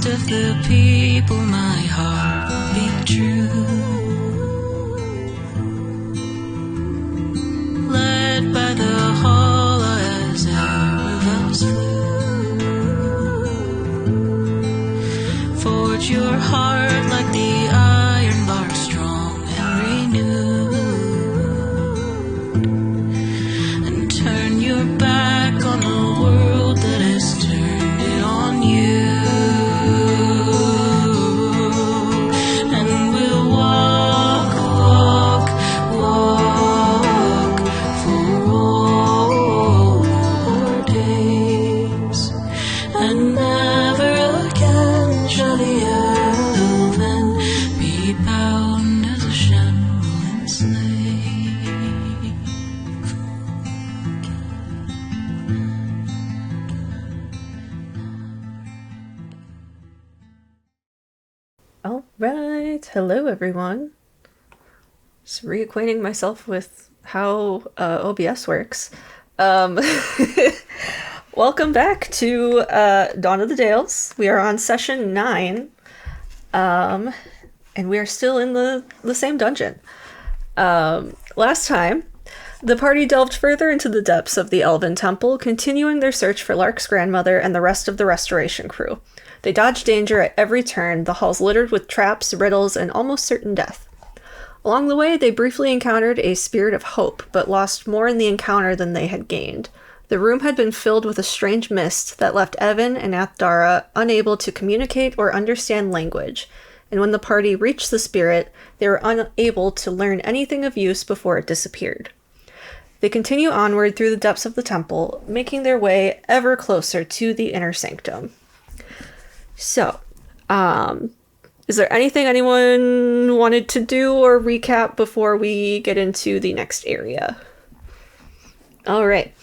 best of the people, my heart beat true. Led by the hall as arrows flew. Forge your heart like the iron bar, strong and renewed. And turn your back on the world that has turned it on you. And we'll walk, walk, walk for all our days. And never again shall the elven be bound as a shambling slave. All right, hello everyone. Just reacquainting myself with how OBS works. Welcome back to Dawn of the Dales. We are on session 9, and we are still in the same dungeon. Last time, the party delved further into the depths of the Elven Temple, continuing their search for Lark's grandmother and the rest of the restoration crew. They dodged danger at every turn, the halls littered with traps, riddles, and almost certain death. Along the way, they briefly encountered a spirit of hope, but lost more in the encounter than they had gained. The room had been filled with a strange mist that left Evan and Athdara unable to communicate or understand language, and when the party reached the spirit, they were unable to learn anything of use before it disappeared. They continue onward through the depths of the temple, making their way ever closer to the inner sanctum. So, is there anything anyone wanted to do or recap before we get into the next area? All right.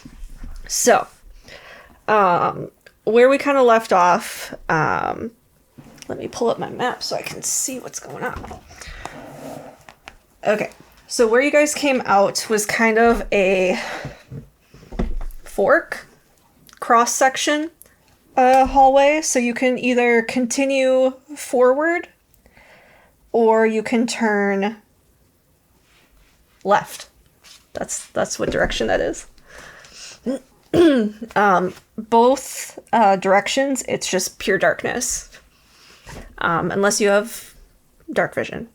So, where we kind of left off, let me pull up my map so I can see what's going on. Okay. So where you guys came out was kind of a fork, cross-section hallway. So you can either continue forward or you can turn left. That's what direction that is. Both directions, it's just pure darkness. Unless you have dark vision,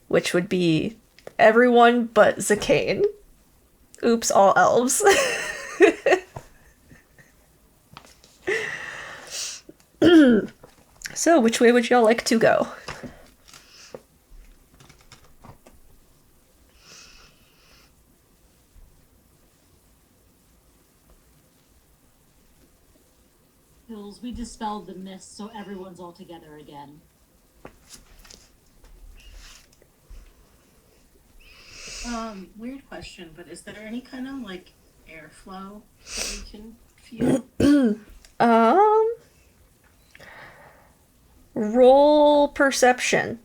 which would be everyone but Zakane. Oops, all elves. So, which way would y'all like to go? Hills, we dispelled the mist, so everyone's all together again. Weird question, but is there any kind of, like, airflow that we can feel? Roll perception.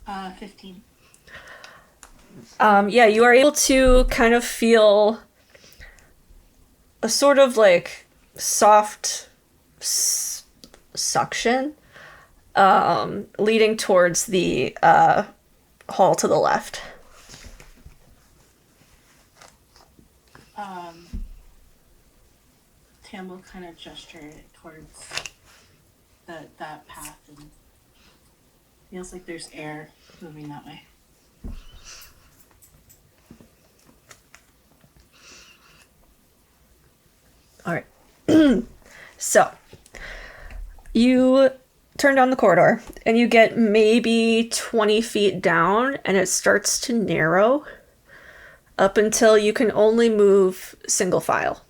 Uh, 15. Yeah, you are able to kind of feel a sort of like soft suction leading towards the hall to the left. Tam will kind of gesture towards that path and feels like there's air moving that way. All right. So, you turn down the corridor, and you get maybe 20 feet down, and it starts to narrow up until you can only move single file.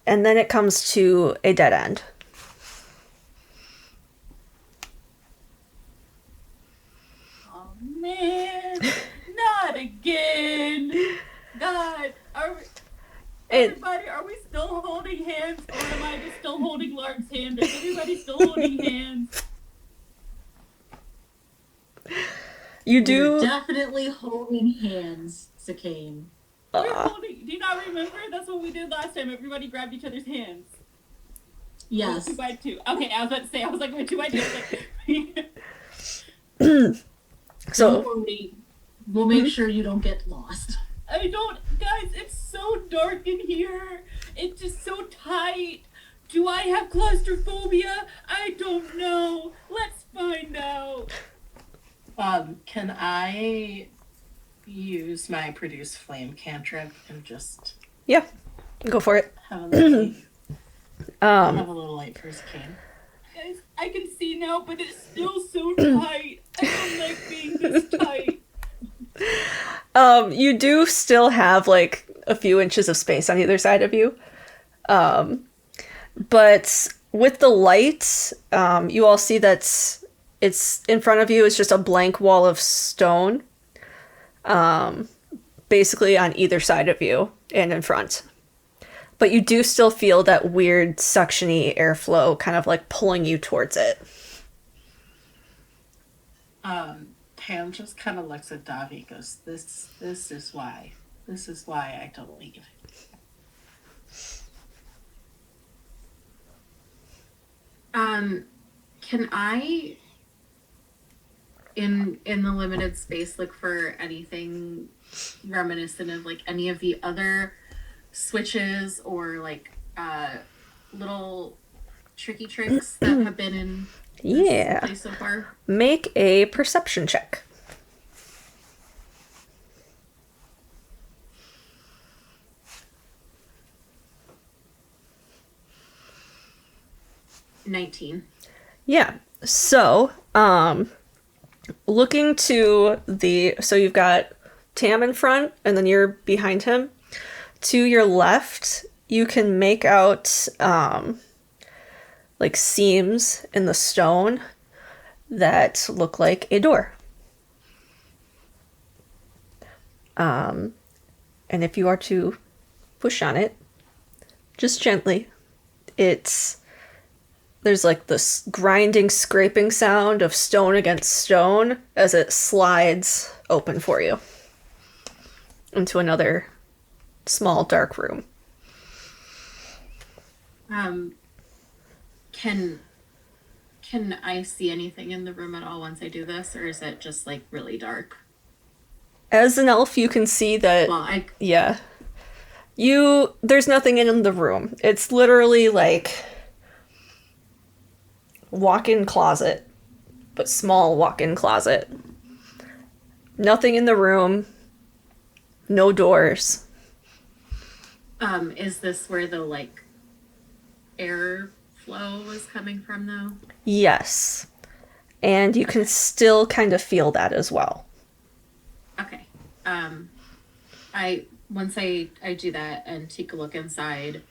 And then it comes to a dead end. Oh, man. Not again. God, everybody, are we still holding hands, or am I just still holding Lark's hand? Is everybody still holding hands? You We're do. definitely holding hands, Sakane. We're Uh, holding. Do you not remember? That's what we did last time. Everybody grabbed each other's hands. Yes. 2x2. Okay, I was about to say. I was like, wait, 2x2. I was like, so Don't worry. We'll make sure you don't get lost. I don't, guys. It's so dark in here. It's just so tight. Do I have claustrophobia? I don't know. Let's find out. Can I use my produce flame cantrip and just yeah, go for it. have a little, Um, have a little light for Sakane? Guys, I can see now, but it's still so tight. I don't like being this tight. you do still have like a few inches of space on either side of you. But with the light, you all see that it's in front of you is just a blank wall of stone. Basically on either side of you and in front. But you do still feel that weird suctiony airflow kind of like pulling you towards it. Tam just kind of looks at Davi and goes, This is why. This is why I don't leave. Can I, in the limited space, look for anything reminiscent of like any of the other switches or like little tricky tricks that have been in this Yeah. place so far? Make a perception check. $19. Yeah. So, looking to so you've got Tam in front and then you're behind him. To your left, you can make out like seams in the stone that look like a door. And if you are to push on it, just gently, there's like this grinding, scraping sound of stone against stone as it slides open for you into another small, dark room. Can I see anything in the room at all once I do this, or is it just like really dark? As an elf, you can see that, Well, yeah, there's nothing in the room. It's literally like walk-in closet, but small walk-in closet. Nothing in the room. No doors. is this where the like air flow was coming from though? Yes. And you can still kind of feel that as well. Okay. Once I do that and take a look inside,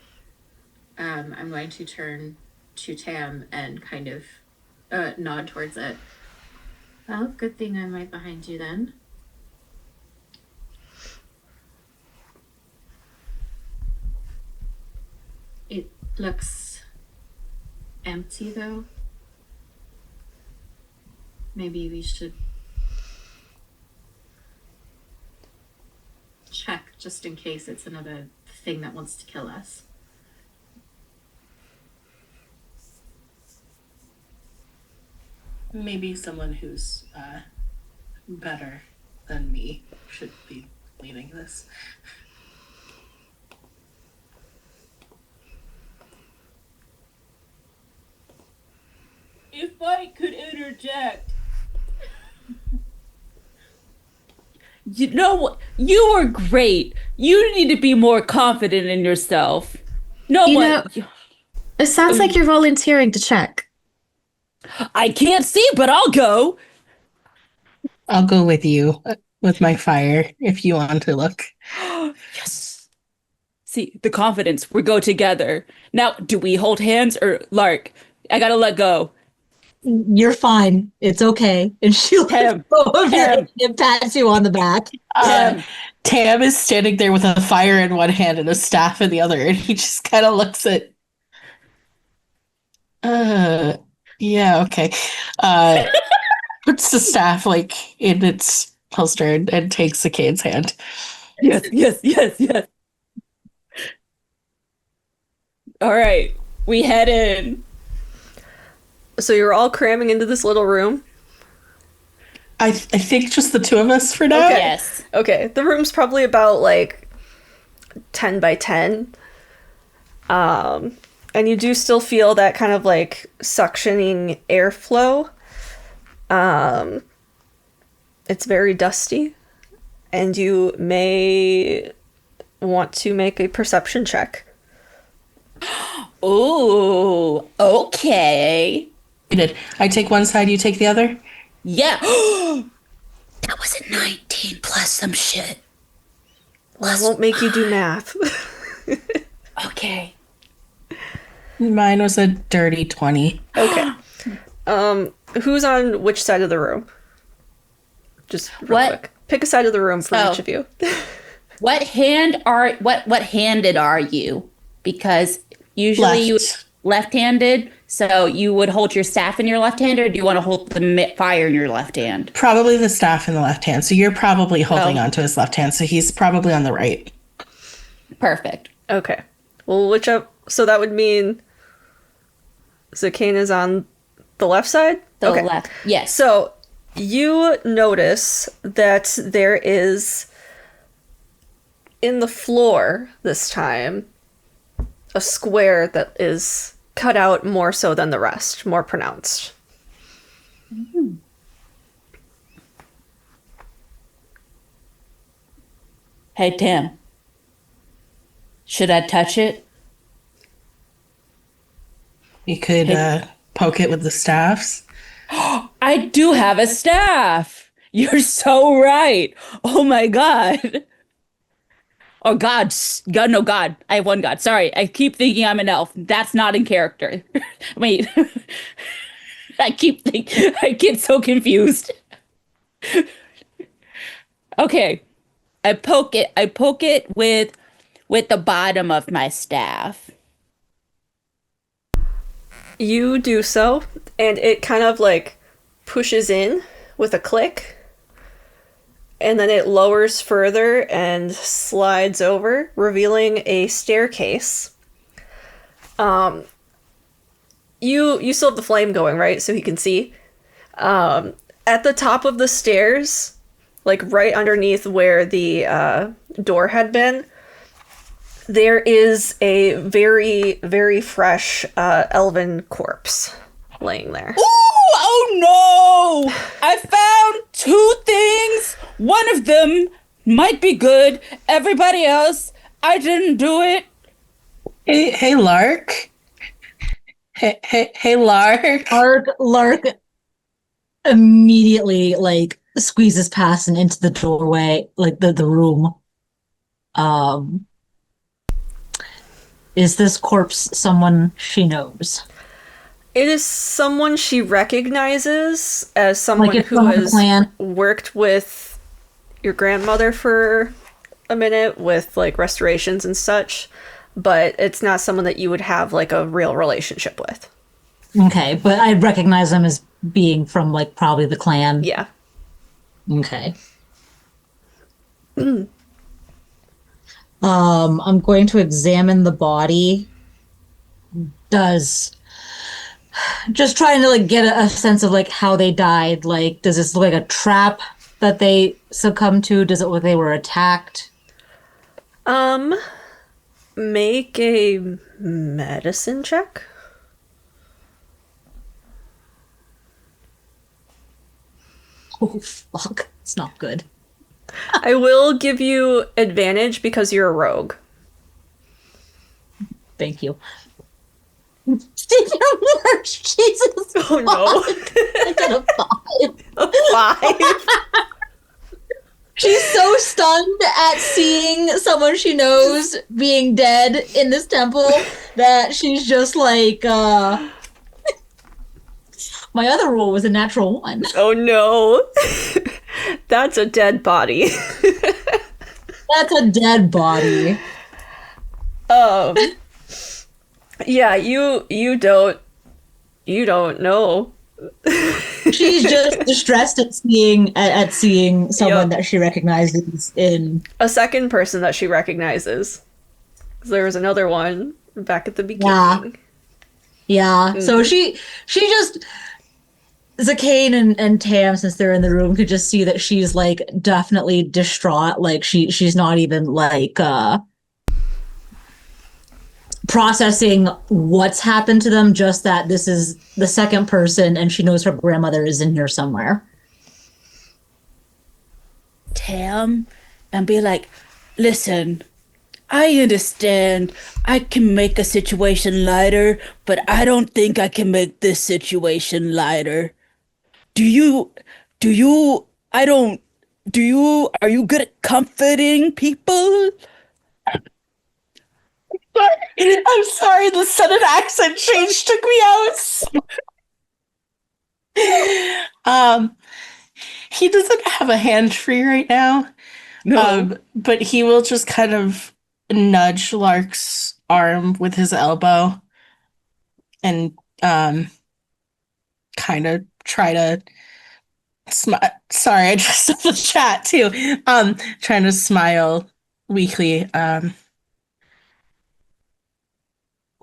I'm going to turn to Tam and kind of nod towards it. Well, good thing I'm right behind you then. It looks empty though. Maybe we should check just in case it's another thing that wants to kill us. Maybe someone who's better than me should be leading this. If I could interject. You know what? You are great. You need to be more confident in yourself. No You one. know- It sounds like you're volunteering to check. I can't see, but I'll go. I'll go with you with my fire if you want to look. Yes. See, the confidence. We go together. Now, do we hold hands or Lark? I gotta let go. You're fine. It's okay. And she'll Tam, go over Tam. and pat you on the back. Tam is standing there with a fire in one hand and a staff in the other, and he just kind of looks at. Yeah, okay. puts the staff like in its holster and takes Zacane's hand. Yes, yes, yes, yes. All right, we head in. So you're all cramming into this little room. I think just the two of us for now. Okay. Yes. Okay, the room's probably about like 10 by 10. And you do still feel that kind of like suctioning airflow. It's very dusty, and you may want to make a perception check. Ooh, okay. You did. I take one side, you take the other. Yeah. That was a 19 plus some shit. I won't make you do math. Okay. Mine was a dirty 20. Okay. Who's on which side of the room? Just real What? quick. Pick a side of the room for Oh. each of you. What handed are you? Because usually you Left. left-handed, so you would hold your staff in your left hand, or do you want to hold the fire in your left hand? Probably the staff in the left hand. So you're probably holding Oh. onto his left hand. So he's probably on the right. Perfect. Okay. Well, so that would mean Zacane is on the left side? The Okay. left. Yes. So you notice that there is in the floor this time a square that is cut out more so than the rest, more pronounced. Hey, Tim. Should I touch it? You could poke it with the staffs. I do have a staff. You're so right. Oh my God. Oh God. God, no God. I have one God. Sorry. I keep thinking I'm an elf. That's not in character. Wait. I get so confused. Okay. I poke it with the bottom of my staff. You do so, and it kind of like pushes in with a click, and then it lowers further and slides over, revealing a staircase. You still have the flame going, right? So he can see. At the top of the stairs, like right underneath where the door had been, there is a very, very fresh elven corpse laying there. Ooh, oh no! I found 2 things. One of them might be good. Everybody else, I didn't do it. Hey, Lark. Hey, Lark. Lark immediately like squeezes past and into the doorway, like the room. Is this corpse someone she knows? It is someone she recognizes as someone Like it's who from the has clan? worked with your grandmother for a minute with like restorations and such, but it's not someone that you would have like a real relationship with. Okay, but I recognize them as being from like probably the clan. Yeah. Okay. I'm going to examine the body. Just trying to like get a sense of like how they died. Like, does this look like a trap that they succumbed to? Does it look like they were attacked? Make a medicine check. Oh fuck, it's not good. I will give you advantage because you're a rogue. Thank you. Jesus. Oh no. I got a 5. 5. She's so stunned at seeing someone she knows being dead in this temple that she's just like, my other roll was a natural 1. Oh no. That's a dead body. That's a dead body. Yeah, you don't know. She's just distressed at seeing someone that she recognizes in A second person that she recognizes. There was another one back at the beginning. Yeah. So she just Zakane and Tam, since they're in the room, could just see that she's like definitely distraught. Like she's not even like processing what's happened to them, just that this is the second person and she knows her grandmother is in here somewhere. Tam, and be like, listen, I understand I can make a situation lighter, but I don't think I can make this situation lighter. Are you good at comforting people? I'm sorry, the sudden accent change took me out. He doesn't have a hand free right now. No. But he will just kind of nudge Lark's arm with his elbow and kind of try to sorry, I just saw the chat too. Trying to smile weakly.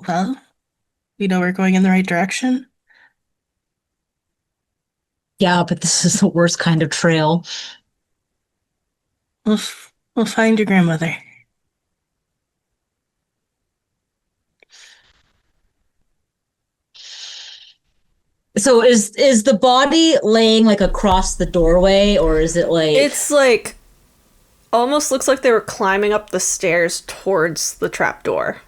Well, we know we're going in the right direction. Yeah, but this is the worst kind of trail. We'll find your grandmother. So is the body laying like across the doorway, or is it like It's like almost looks like they were climbing up the stairs towards the trapdoor.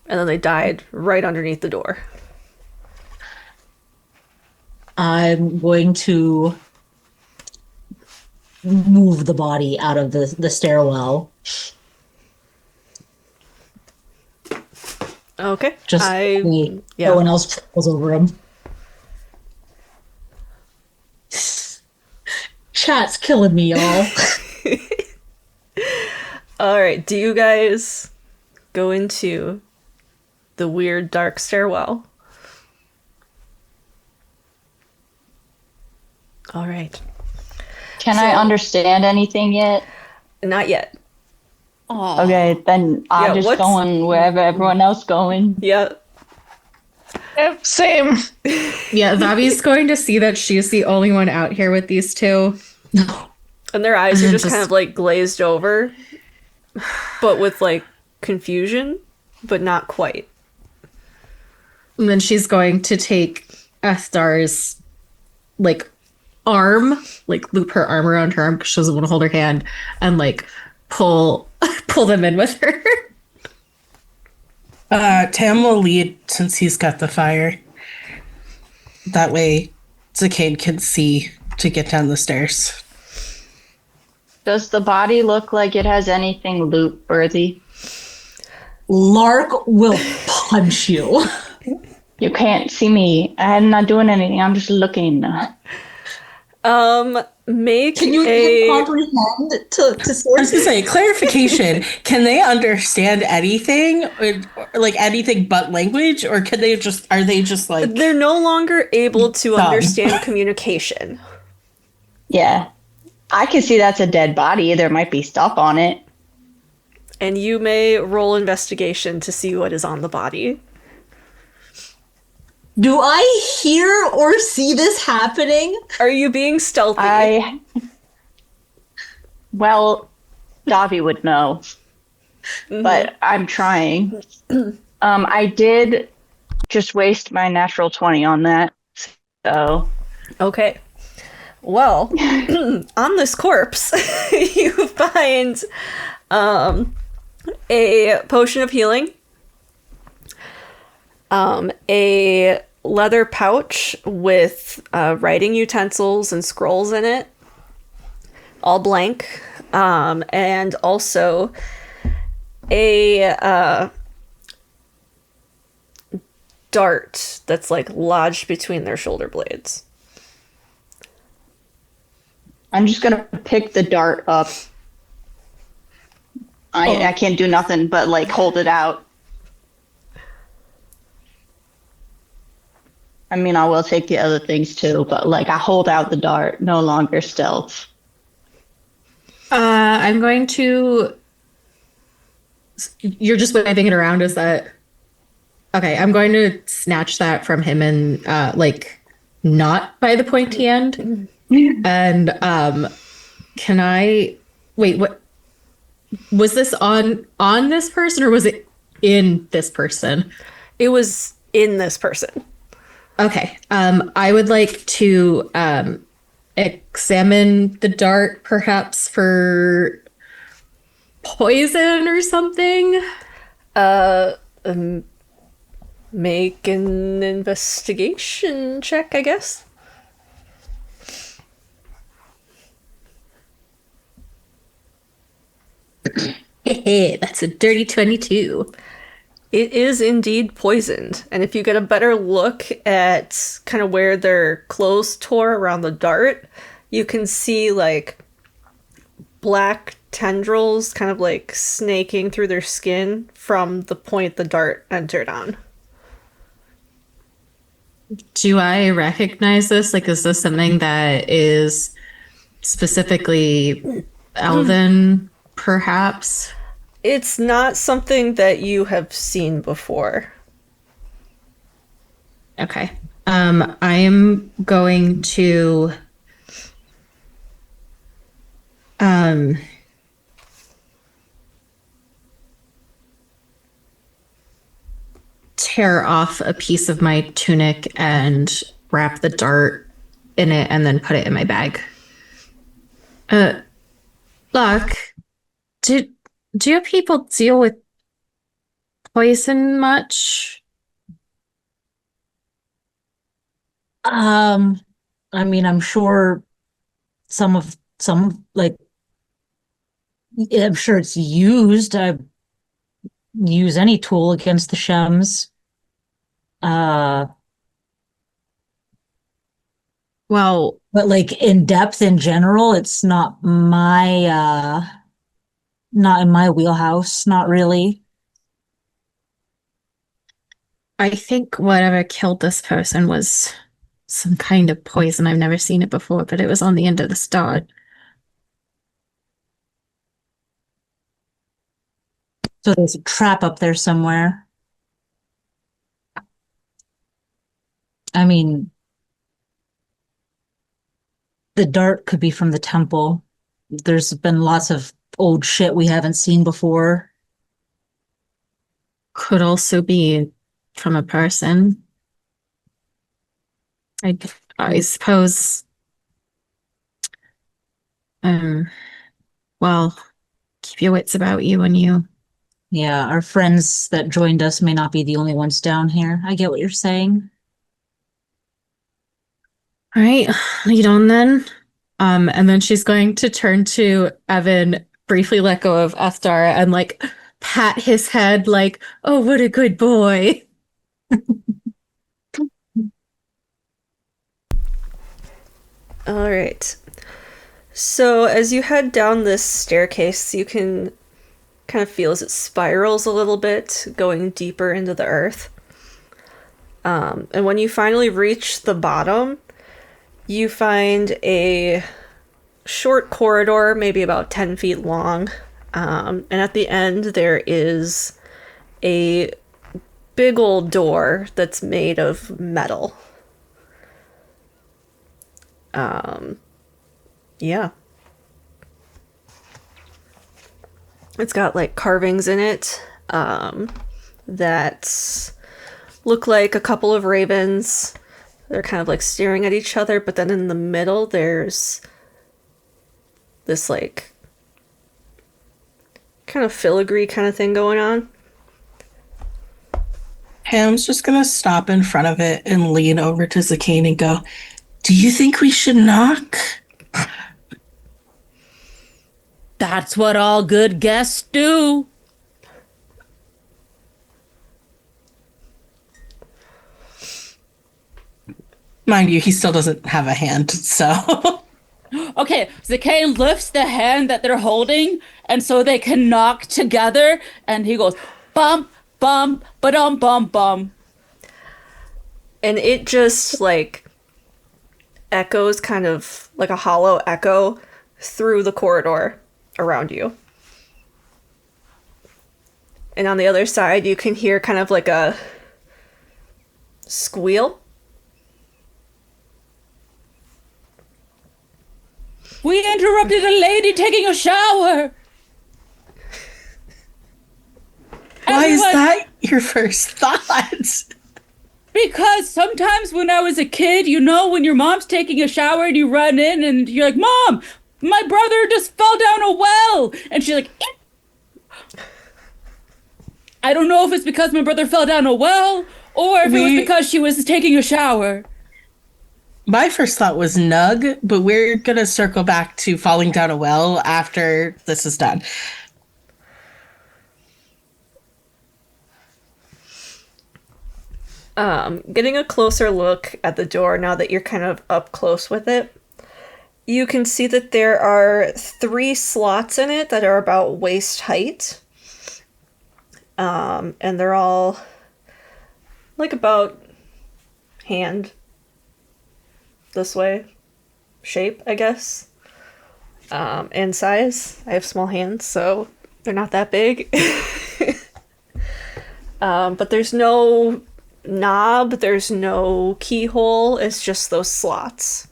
And then they died right underneath the door. I'm going to move the body out of the stairwell. Okay. Just no one else falls over him. Chat's killing me, y'all. All right. Do you guys go into the weird dark stairwell? All right. Can I understand anything yet? Not yet. Oh. Okay, then I'm just going wherever everyone else going. Yeah. Yep, same. Yeah, Vavi's going to see that she's the only one out here with these two. And their eyes are just kind of like glazed over, but with like confusion, but not quite. And then she's going to take Estar's like arm, like loop her arm around her arm because she doesn't want to hold her hand, and like pull them in with her. Tam will lead since he's got the fire. That way, Zakane can see to get down the stairs. Does the body look like it has anything loop worthy? Lark will punch you. You can't see me. I'm not doing anything. I'm just looking. Make Can you comprehend to I was gonna say, clarification. Can they understand anything, or like anything but language, or are they just like They're no longer able to dumb? understand communication. Yeah. I can see that's a dead body. There might be stuff on it. And you may roll investigation to see what is on the body. Do I hear or see this happening? Are you being stealthy? Well, Davi would know. But I'm trying. I did just waste my natural 20 on that. So. Okay. Well, on this corpse, you find a potion of healing, a leather pouch with writing utensils and scrolls in it, all blank, and also a dart that's like lodged between their shoulder blades. I'm just gonna pick the dart up. I can't do nothing but like hold it out. I mean, I will take the other things too, but like I hold out the dart, no longer stealth. I'm going to. You're just waving it around. Is that okay? I'm going to snatch that from him and like not by the pointy end. And can I wait? What was this on this person or was it in this person? It was in this person. Okay. I would like to examine the dart, perhaps for poison or something. Make an investigation check, I guess. That's a dirty 22. It is indeed poisoned, and if you get a better look at kind of where their clothes tore around the dart, you can see like black tendrils kind of like snaking through their skin from the point the dart entered on. Do I recognize this? Like, is this something that is specifically elven, perhaps? It's not something that you have seen before. Okay. I am going to tear off a piece of my tunic and wrap the dart in it and then put it in my bag. Look, do your people deal with poison much? I mean, I'm sure some like I'm sure it's used. I use any tool against the Shems. Well, but like in depth in general, it's not my not in my wheelhouse, not really. I think whatever killed this person was some kind of poison. I've never seen it before, but it was on the end of the star. So there's a trap up there somewhere. I mean, the dart could be from the temple. There's been lots of old shit we haven't seen before. Could also be from a person. I suppose. Well, keep your wits about you when you. Yeah, our friends that joined us may not be the only ones down here. I get what you're saying. All right, lead on then. And then she's going to turn to Evan, briefly let go of Ethdar, and like pat his head like, oh, what a good boy. All right. So as you head down this staircase, you can kind of feel as it spirals a little bit, going deeper into the earth. And when you finally reach the bottom, you find a short corridor, maybe about 10 feet long. And at the end, there is a big old door that's made of metal. Yeah. It's got like carvings in it that look like a couple of ravens. They're kind of like staring at each other, but then in the middle there's this like kind of filigree kind of thing going on. Ham's just gonna stop in front of it and lean over to Zakane and go, "Do you think we should knock?" That's what all good guests do. Mind you, he still doesn't have a hand, so. Okay, Zakane lifts the hand that they're holding, and so they can knock together, and he goes, bum, bum, ba-dum, bum, bum. And it just like echoes, kind of like a hollow echo through the corridor around you. And on the other side, you can hear kind of like a squeal. We interrupted a lady taking a shower. Why is Everyone- that your first thought? Because sometimes when I was a kid, you know, when your mom's taking a shower and you run in and you're like, Mom, my brother just fell down a well. And she's like, "Eh." I don't know if it's because my brother fell down a well or if it was because she was taking a shower. My first thought was Nug, but we're going to circle back to falling down a well after this is done. Getting a closer look at the door now that you're kind of up close with it, you can see that there are 3 slots in it that are about waist height. And they're all like about hand this way shape, I guess. And size. I have small hands, so they're not that big. But there's no knob, there's no keyhole, it's just those slots.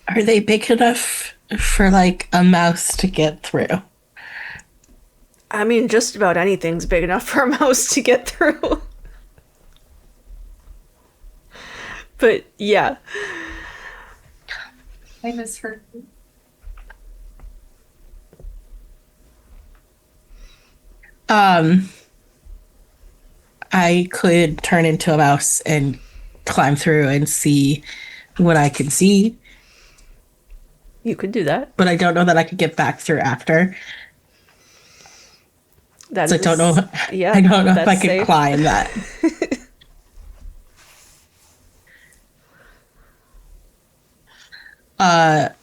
Are they big enough for like a mouse to get through? I mean, just about anything's big enough for a mouse to get through. But yeah. I misheard. I could turn into a mouse and climb through and see what I can see, You could do that. but I don't know that I could get back through after. That So I don't know. Yeah, I don't know if I that's could safe. climb that.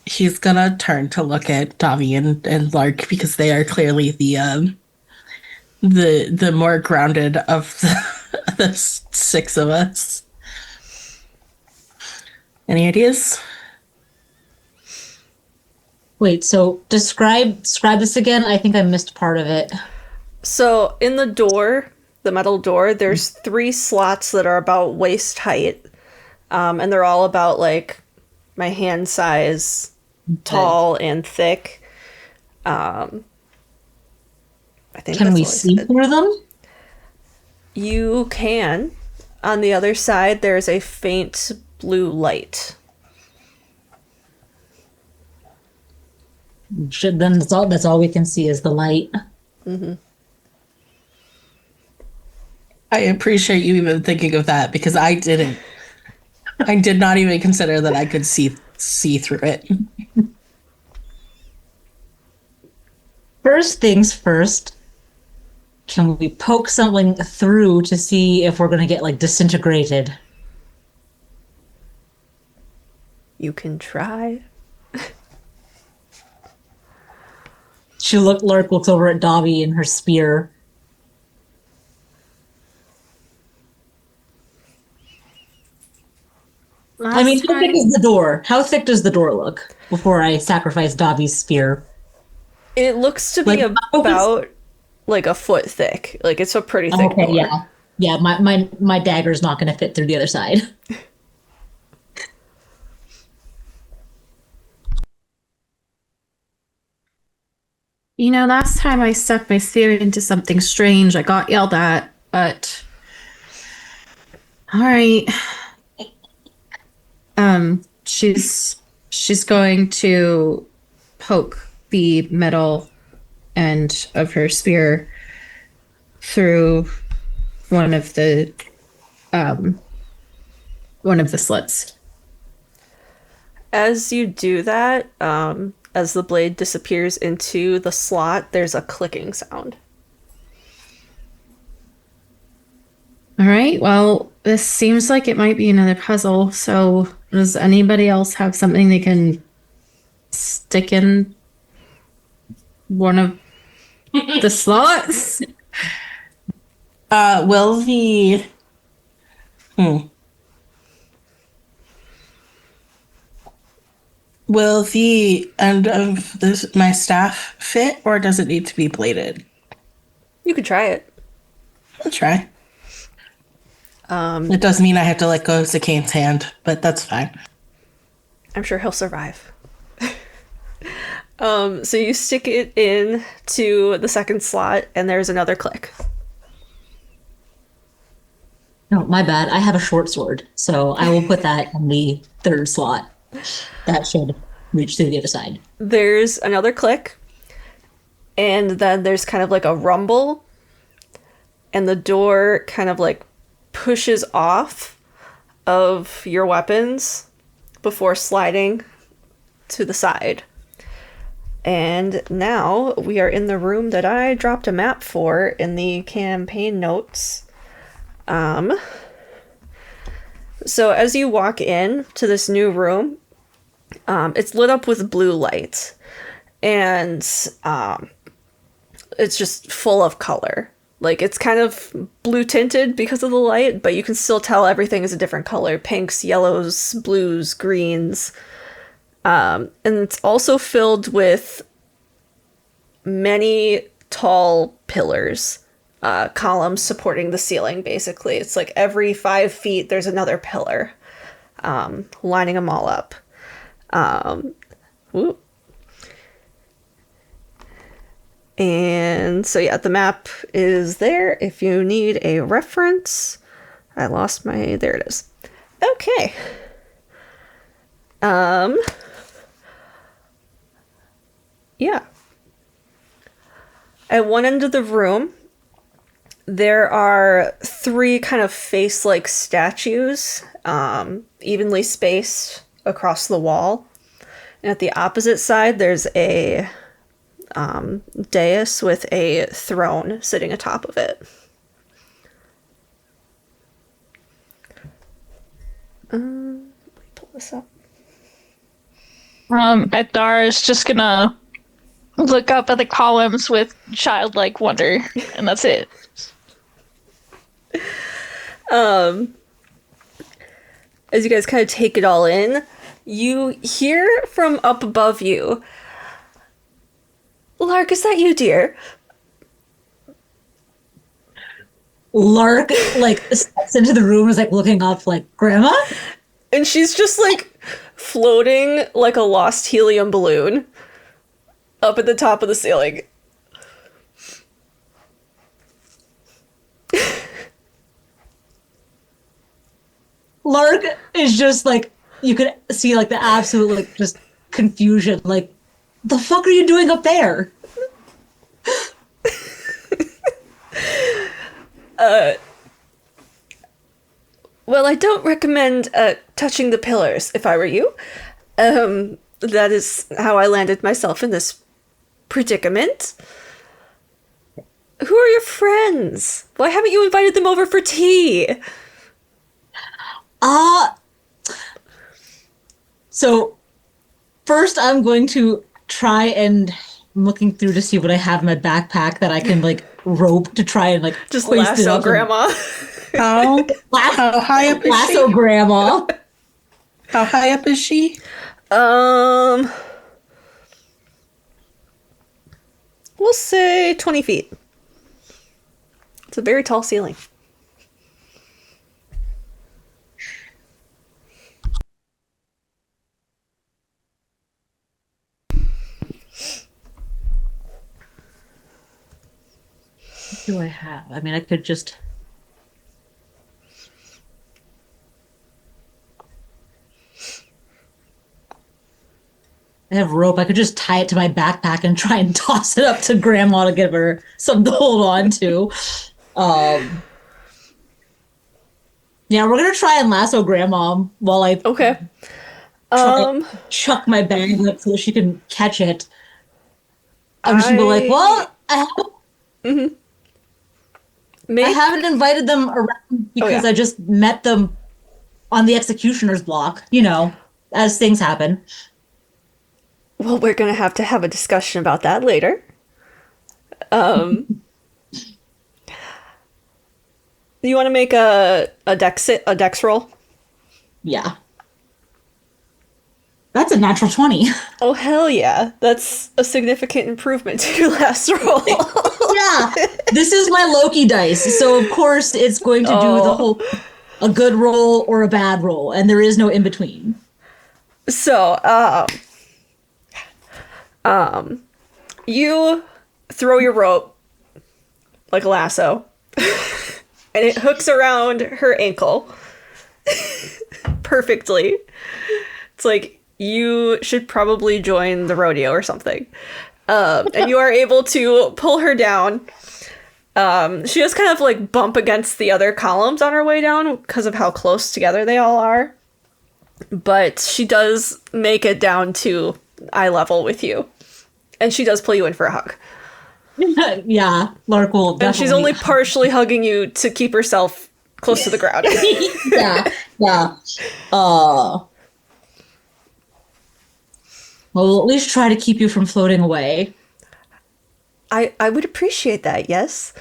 He's gonna turn to look at Davi and Lark because they are clearly the more grounded of the 6 of us. Any ideas? Wait, so describe this again. I think I missed part of it. So in the door, the metal door, there's 3 slots that are about waist height. And they're all about like my hand size, tall and thick. I think Can that's we all I see said. through them? You can. On the other side, there's a faint blue light. Then that's all we can see is the light. I appreciate you even thinking of that because I didn't. I did not even consider that I could see through it. First things first, can we poke something through to see if we're going to get like disintegrated? You can try. Lark looks over at Davi and her spear. I mean, how thick is the door? How thick does the door look before I sacrifice Davi's spear? It looks to be Like, about like a foot thick. Like it's a pretty thick Okay, door. yeah. Yeah, my dagger's not going to fit through the other side. You know, last time I stuck my spear into something strange, I got yelled at, but all right. She's going to poke the metal end of her spear through one of the slits. As you do that, as the blade disappears into the slot, there's a clicking sound. All right. Well, this seems like it might be another puzzle. So, does anybody else have something they can stick in one of the slots? Will the will the end of this my staff fit, or does it need to be bladed? You could try it. I'll try. It does mean I have to let go of Zakane's hand, but that's fine. I'm sure he'll survive. So you stick it in to the second slot, and there's another click. No, my bad. I have a short sword, so I will put that in the third slot. That should reach through the other side. There's another click, and then there's kind of like a rumble, and the door kind of like pushes off of your weapons before sliding to the side. And now we are in the room that I dropped a map for in the campaign notes. So as you walk in to this new room, it's lit up with blue light, and it's just full of color. Like, it's kind of blue tinted because of the light, but you can still tell everything is a different color. Pinks, yellows, blues, greens. And it's also filled with many tall pillars, columns supporting the ceiling, basically. It's like every 5 feet there's another pillar, lining them all up. Whoop. And so yeah, the map is there if you need a reference. I lost my... There it is. Okay. Yeah. At one end of the room, there are 3 kind of face-like statues, evenly spaced across the wall. And at the opposite side, there's a dais with a throne sitting atop of it. Let me pull this up. Edgar is just gonna look up at the columns with childlike wonder, and that's it. As you guys kind of take it all in, you hear from up above you, Lark, is that you, dear? Lark, like, steps into the room and is, like, looking up, like, Grandma? And she's just, like, floating like a lost helium balloon up at the top of the ceiling. Lark is just, like, you could see, like, the absolute, like, just confusion. Like, the fuck are you doing up there? Well, I don't recommend touching the pillars if I were you. That is how I landed myself in this predicament. Who are your friends? Why haven't you invited them over for tea? So, first I'm going to try and I'm looking through to see what I have in my backpack that I can, like, rope to try and, like, just hoist it lasso up Grandma. How high up is lasso she? Grandma. How high up is she? We'll say 20 feet. It's a very tall ceiling. What do I have? I mean, I could just... I have rope. I could just tie it to my backpack and try and toss it up to Grandma to give her something to hold on to. Yeah, we're gonna try and lasso Grandma while I chuck my bag up so she can catch it. I'm just gonna be like, well, I have... I haven't invited them around because yeah. I just met them on the executioner's block, as things happen. Well, we're going to have a discussion about that later. You want to make a dex roll? Yeah. That's a natural 20. Oh, hell yeah. That's a significant improvement to your last roll. Yeah. This is my Loki dice. So, of course, it's going to do the whole a good roll or a bad roll. And there is no in between. So, you throw your rope like a lasso, and it hooks around her ankle perfectly. It's like you should probably join the rodeo or something. And you are able to pull her down. She does kind of like bump against the other columns on her way down because of how close together they all are. But she does make it down to eye level with you. And she does pull you in for a hug. Yeah, Lark will definitely. And she's only partially hugging you to keep herself close to the ground. Yeah. Well, at least try to keep you from floating away. I would appreciate that, yes.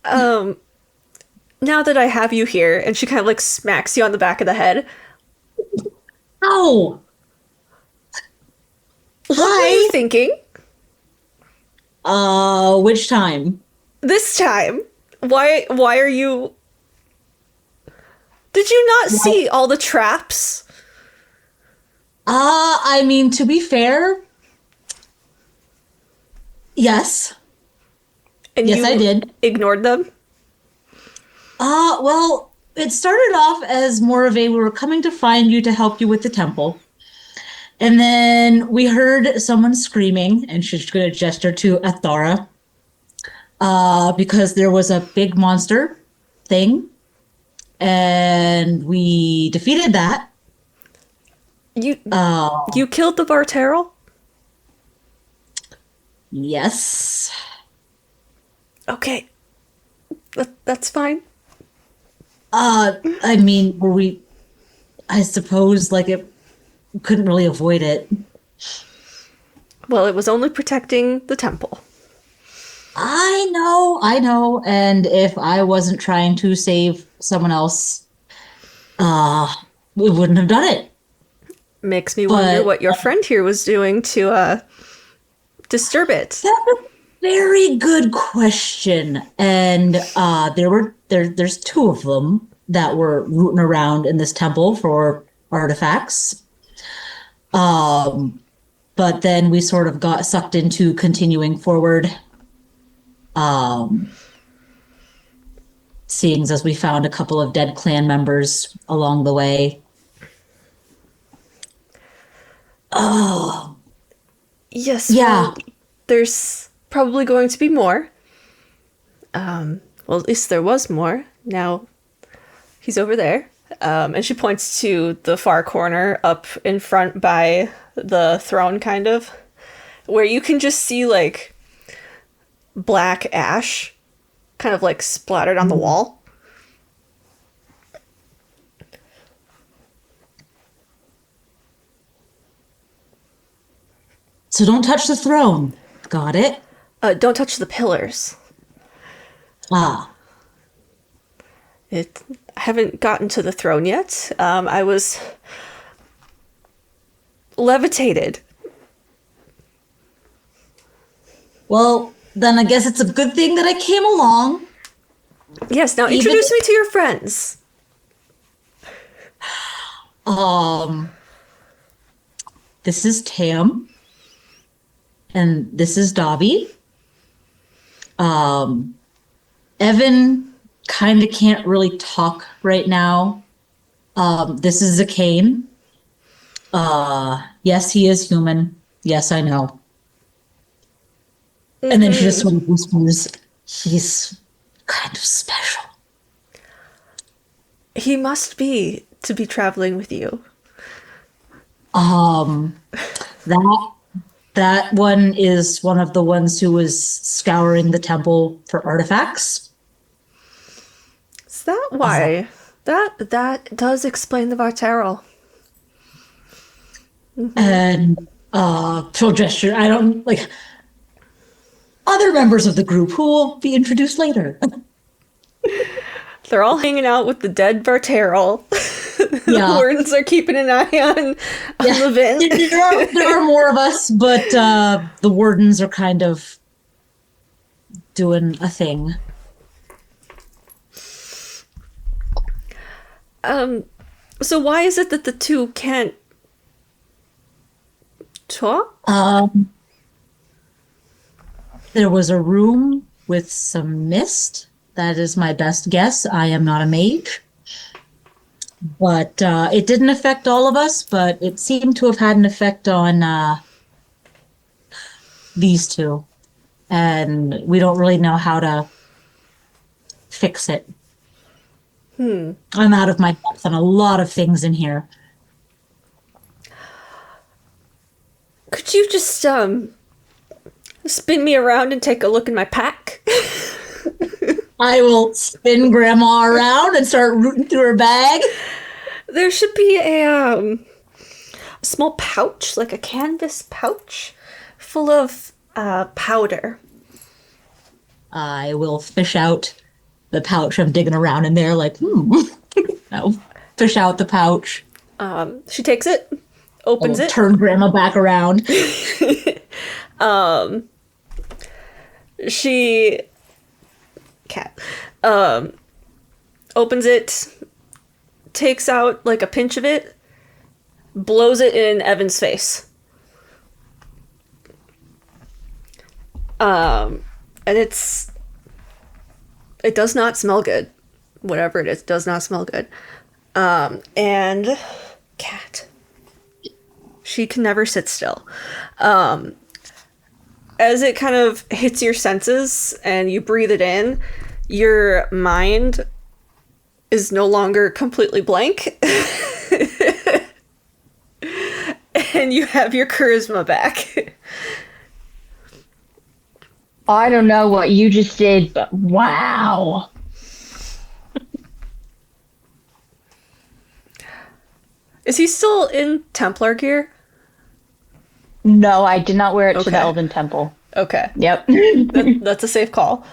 Now that I have you here, and she kind of like smacks you on the back of the head. Ow! What were you thinking? Which time? This time. Why are you... Did you not see all the traps? I mean, to be fair, yes. And yes, you I did. Ignored them? Well, it started off as more of we were coming to find you to help you with the temple. And then we heard someone screaming, and she's going to gesture to Athara, because there was a big monster thing, and we defeated that. You killed the Barterel? Yes. Okay. That's fine. I mean, I suppose, it couldn't really avoid it. Well, it was only protecting the temple. I know. And if I wasn't trying to save someone else, we wouldn't have done it. Makes me wonder what your friend here was doing to disturb it. That's a very good question. And there's two of them that were rooting around in this temple for artifacts. But then we sort of got sucked into continuing forward. Seeing as we found a couple of dead clan members along the way. Oh. Yes. Yeah. Well, there's probably going to be more. Well, at least there was more. Now he's over there. And she points to the far corner up in front by the throne, kind of, where you can just see black ash kind of splattered on the wall. So don't touch the throne. Got it? Don't touch the pillars. Ah. I haven't gotten to the throne yet. I was levitated. Well, then I guess it's a good thing that I came along. Yes, now introduce me to your friends. This is Tam. And this is Dobby. Evan kind of can't really talk right now. This is Zakane. Yes, he is human. Yes, I know. And then she just sort of whispers, he's kind of special. He must be to be traveling with you. That one is one of the ones who was scouring the temple for artifacts. Is that why? That does explain the Varterol. And she'll gesture. I don't like other members of the group who will be introduced later. They're all hanging out with the dead Varterol. Yeah. The wardens are keeping an eye on the vent. There are more of us, but the wardens are kind of doing a thing. So why is it that the two can't talk? There was a room with some mist. That is my best guess. I am not a mage. But it didn't affect all of us, but it seemed to have had an effect on these two. And we don't really know how to fix it. I'm out of my depth on a lot of things in here. Could you just spin me around and take a look in my pack? I will spin Grandma around and start rooting through her bag. There should be a small pouch, like a canvas pouch, full of powder. I will fish out the pouch. I'm digging around in there like, No. Fish out the pouch. She takes it, opens it. Turn Grandma back around. She opens it, takes out like a pinch of it, blows it in Evan's face. And it does not smell good. Whatever it is, does not smell good. And Cat. She can never sit still. As it kind of hits your senses and you breathe it in, your mind is no longer completely blank. And you have your charisma back. I don't know what you just did, but wow. Is he still in Templar gear? No, I did not wear it to Okay. the Elven Temple. Okay. Yep. That's a safe call.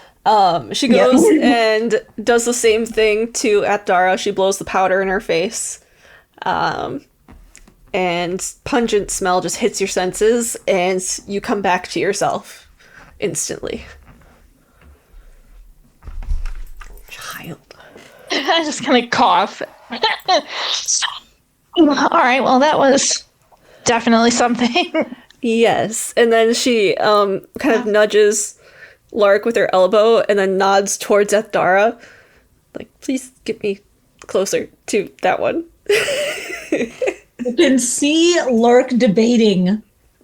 She goes and does the same thing to Athdara. She blows the powder in her face. And pungent smell just hits your senses, and you come back to yourself instantly. Child. I just kind of cough. All right, well, that was definitely something. Yes. And then she kind of nudges Lark with her elbow and then nods towards Athdara. Like, please get me closer to that one. You can see Lark debating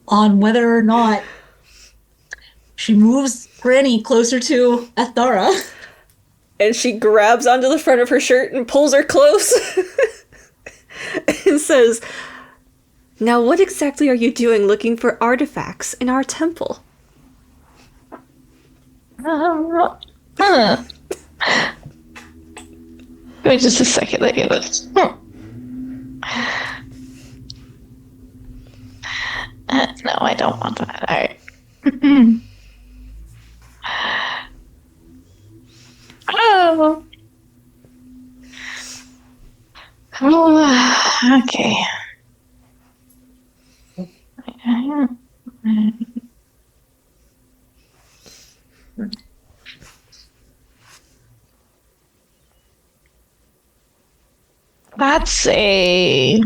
on whether or not she moves Granny closer to Athdara. And she grabs onto the front of her shirt and pulls her close. And says, "Now what exactly are you doing looking for artifacts in our temple?" Wait just a second. I get this. No, I don't want that. All right. Oh. Oh, okay. That's a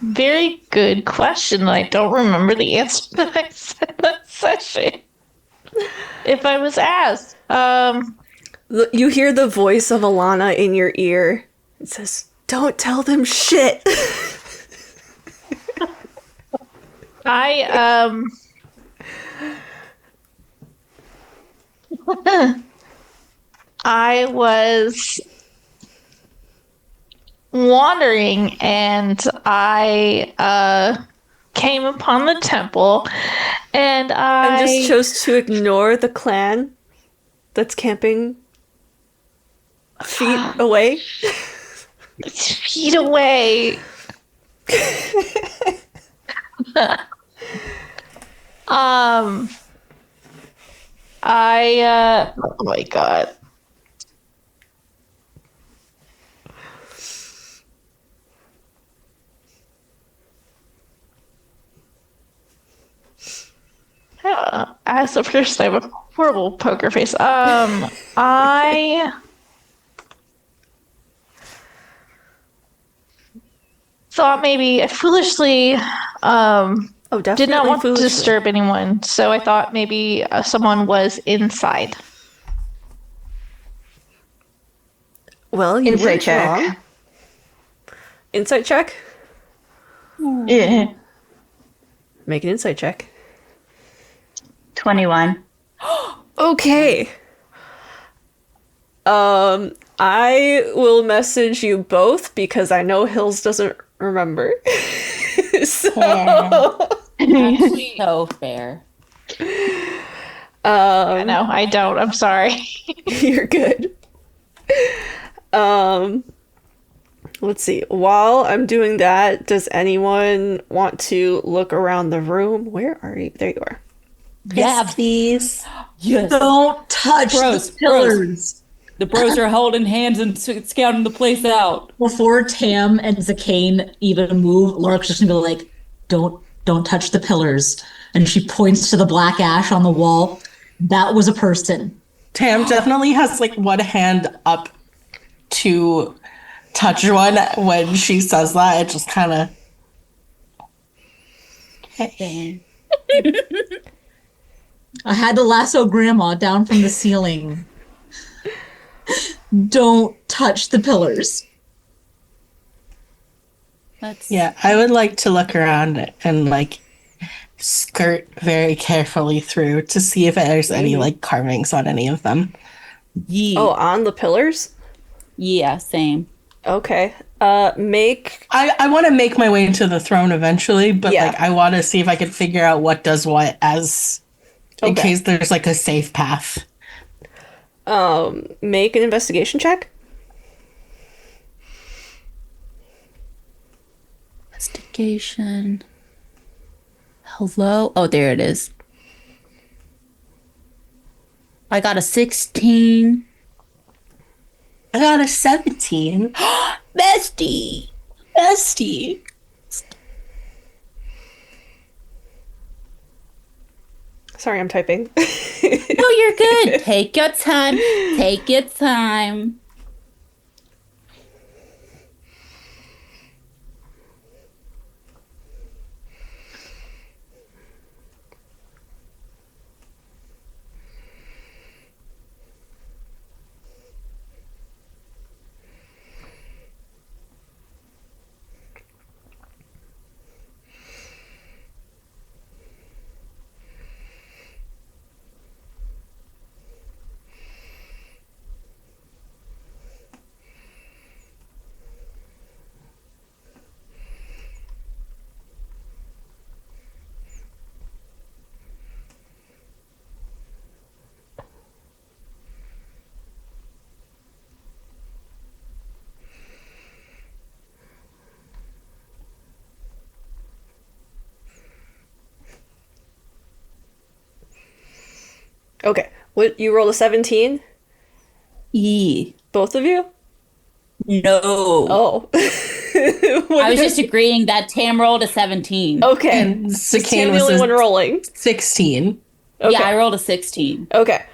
very good question. I don't remember the answer that I said in that session. If I was asked. You hear the voice of Alana in your ear. It says, "Don't tell them shit." I was wandering and I came upon the temple and I just chose to ignore the clan that's camping feet away. It's feet away. Oh my god. As a person, I have a horrible poker face. I thought maybe I foolishly Definitely did not want foolishly. to disturb anyone, so I thought maybe someone was inside. Well, you Insight weren't check. wrong. Insight check? Yeah. Make an insight check. 21. Okay. I will message you both because I know Hills doesn't remember. So That's so fair. I know, I don't. I'm sorry. You're good. Let's see. While I'm doing that, does anyone want to look around the room? Where are you? There you are. Yeah, please. yes. Don't touch Bros, the pillars. The bros are holding hands and scouting the place out. Before Tam and Zakane even move, Lorik's just gonna be like, don't touch the pillars. And she points to the black ash on the wall. That was a person. Tam definitely has like one hand up to touch one when she says that. It just kind of. Okay. I had to lasso Grandma down from the ceiling. Don't touch the pillars. Yeah, I would like to look around and like skirt very carefully through to see if there's any like carvings on any of them. Yeah. Oh, on the pillars? Yeah, same. Okay. Make. I want to make my way into the throne eventually, but Yeah. like I want to see if I can figure out what does what as in Okay. case there's like a safe path. Make an investigation check. Investigation. Hello? Oh, there it is. I got a 16. I got a 17. Bestie. Bestie. Sorry, I'm typing. No, you're good. Take your time. Take your time. Okay. What, you rolled a 17? E. Both of you? No. Oh. I was just agreeing that Tam rolled a 17. Okay. And Is Sakane Tam the was only a one rolling? 16. Okay. Yeah, I rolled a 16. Okay.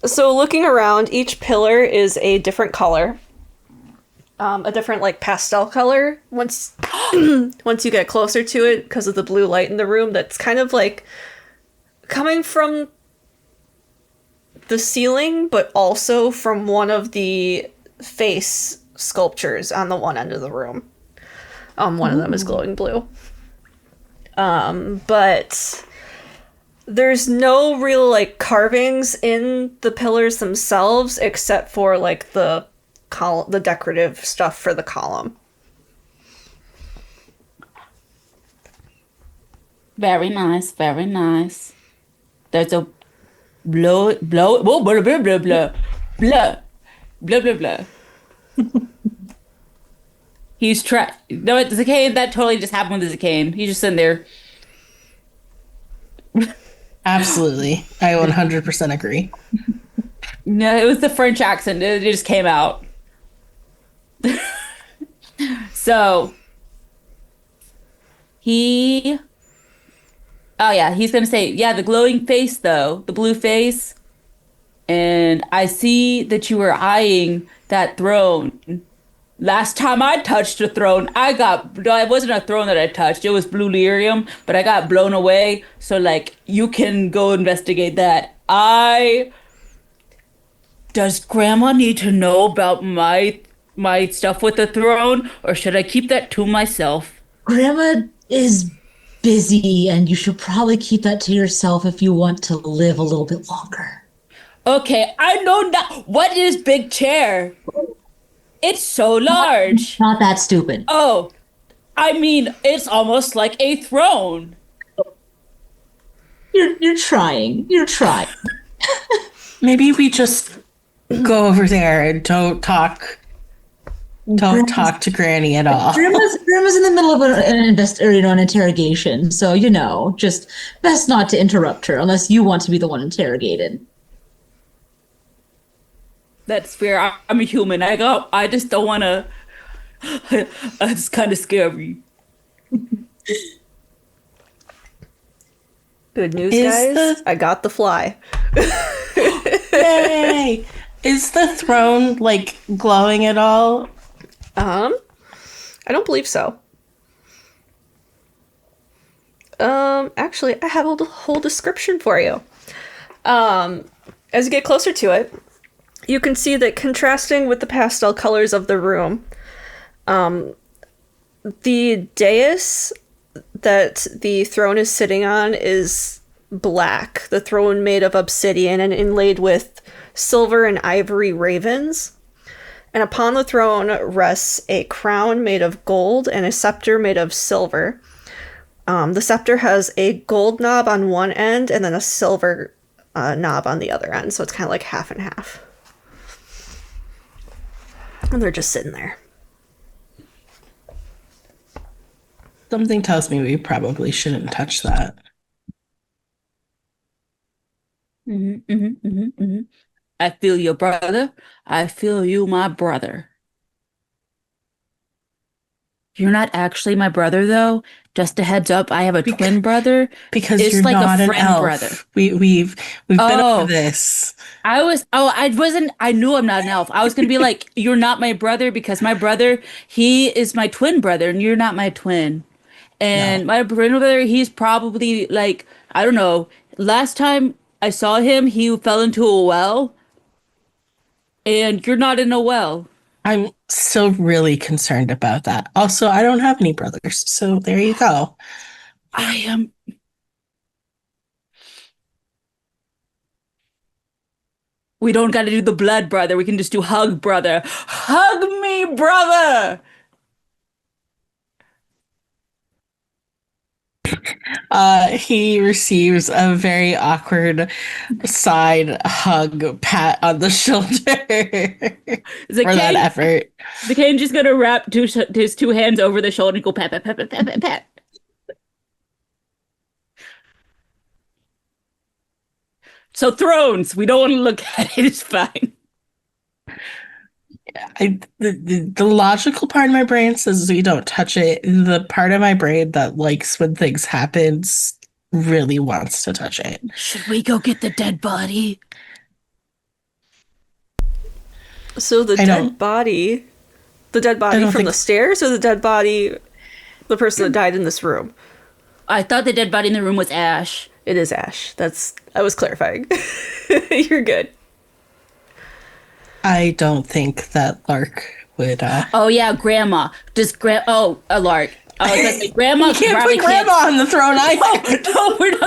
So looking around, each pillar is a different color. A different like pastel color once once you get closer to it because of the blue light in the room that's kind of like coming from the ceiling but also from one of the face sculptures on the one end of the room. One of them is glowing blue. But there's no real like carvings in the pillars themselves except for like the decorative stuff for the column. Very nice, very nice. There's a blow, whoa, blah, blah, blah, blah, blah. Blah blah blah. He's trying. No, it's Zicane. That totally just happened with Zicane. He's just sitting there. Absolutely. I 100% agree. No, it was the French accent. It just came out. So he. Oh yeah, he's gonna say, yeah, the glowing face though, the blue face. And I see that you were eyeing that throne. Last time I touched a throne, no, it wasn't a throne that I touched. It was blue lyrium, but I got blown away. So like, you can go investigate that. Does Grandma need to know about my stuff with the throne, or should I keep that to myself? Grandma is busy, and you should probably keep that to yourself if you want to live a little bit longer. Okay, I know now. What is big chair? It's so large. Not that stupid. Oh, I mean, it's almost like a throne. You're trying. You're trying. Maybe we just go over there and don't talk to Granny at all. Grandma's in the middle of an interrogation, so just best not to interrupt her unless you want to be the one interrogated. That's fair. I'm a human. I just don't want to. It's kind of scary. Good news, guys. I got the fly. Yay! Is the throne like glowing at all? I don't believe so. Actually, I have a whole description for you. As you get closer to it, you can see that contrasting with the pastel colors of the room, the dais that the throne is sitting on is black. The throne made of obsidian and inlaid with silver and ivory ravens. And upon the throne rests a crown made of gold and a scepter made of silver. The scepter has a gold knob on one end and then a silver knob on the other end. So it's kind of like half and half. And they're just sitting there. Something tells me we probably shouldn't touch that. I feel your brother. I feel you, my brother. You're not actually my brother, though. Just a heads up, I have a twin brother. Because it's you're like not a an friend elf. brother. We've been over this. I knew I'm not an elf. I was gonna be like, you're not my brother because my brother, he is my twin brother and you're not my twin. And my twin brother, he's probably like, I don't know. Last time I saw him, he fell into a well. And you're not in a well. I'm still really concerned about that. Also, I don't have any brothers, so there you go. I am. We don't got to do the blood brother. We can just do hug brother. Hug me, brother. He receives a very awkward side hug, pat on the shoulder for that effort. The Kane's just gonna wrap his two hands over the shoulder and go pat, pat, pat, pat, pat, pat, pat. So thrones, we don't want to look at it. It's fine. The logical part of my brain says we don't touch it. The part of my brain that likes when things happen really wants to touch it. Should we go get the dead body? So the dead body from the stairs, or the dead body, the person that died in this room? I thought the dead body in the room was Ash. It is Ash. I was clarifying. You're good. I don't think that Lark would. Oh yeah, Grandma. Lark. I was gonna say Grandma. You can't put Grandma on the throne either. No, we're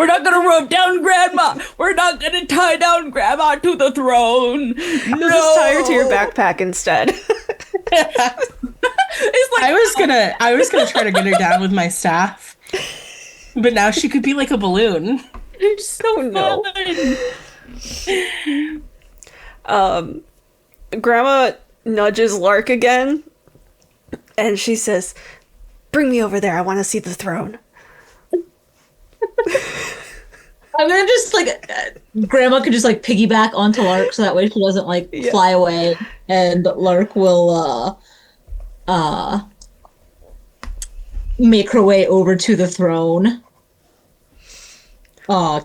not gonna rope down Grandma. We're not gonna tie down Grandma to the throne. You'll just tie her to your backpack instead. It's like I was gonna try to get her down with my staff, but now she could be like a balloon. It's so no. Grandma nudges Lark again, and she says, "Bring me over there. I want to see the throne." I'm gonna just like Grandma could just like piggyback onto Lark so that way she doesn't like fly away, and Lark will make her way over to the throne.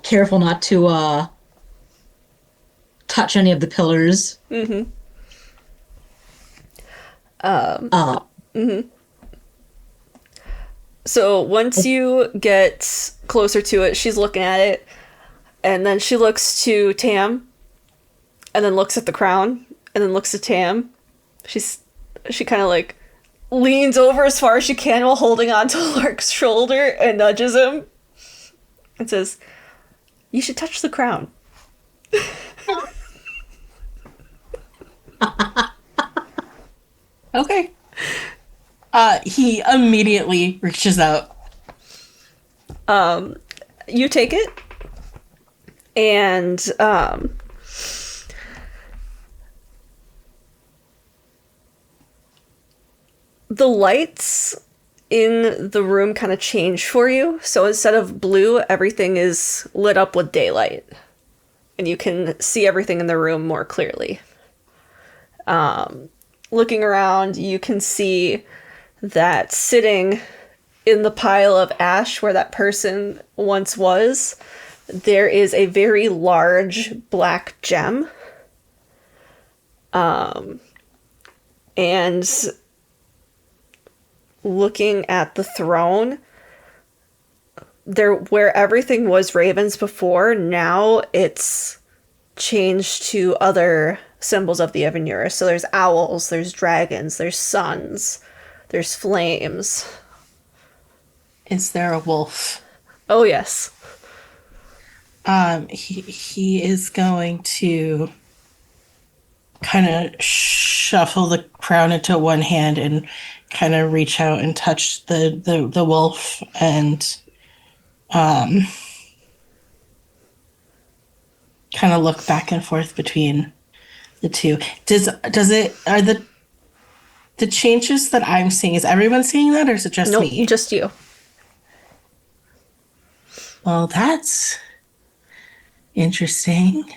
Careful not to touch any of the pillars. Mm-hmm. So once you get closer to it, she's looking at it, and then she looks to Tam, and then looks at the crown, and then looks at Tam. She kind of like leans over as far as she can while holding onto Lark's shoulder and nudges him and says, "You should touch the crown." Okay. He immediately reaches out. You take it, and the lights in the room kind of change for you. So instead of blue, everything is lit up with daylight, and you can see everything in the room more clearly. Looking around, you can see that sitting in the pile of ash where that person once was, there is a very large black gem. And looking at the throne, there where everything was ravens before, now it's changed to other symbols of the Evanura. So there's owls, there's dragons, there's suns, there's flames. Is there a wolf? Oh yes. He is going to kind of shuffle the crown into one hand and kind of reach out and touch the wolf and kind of look back and forth between the two. Are the changes that I'm seeing, is everyone seeing that, or is it just Nope, me? just you. Well, that's interesting.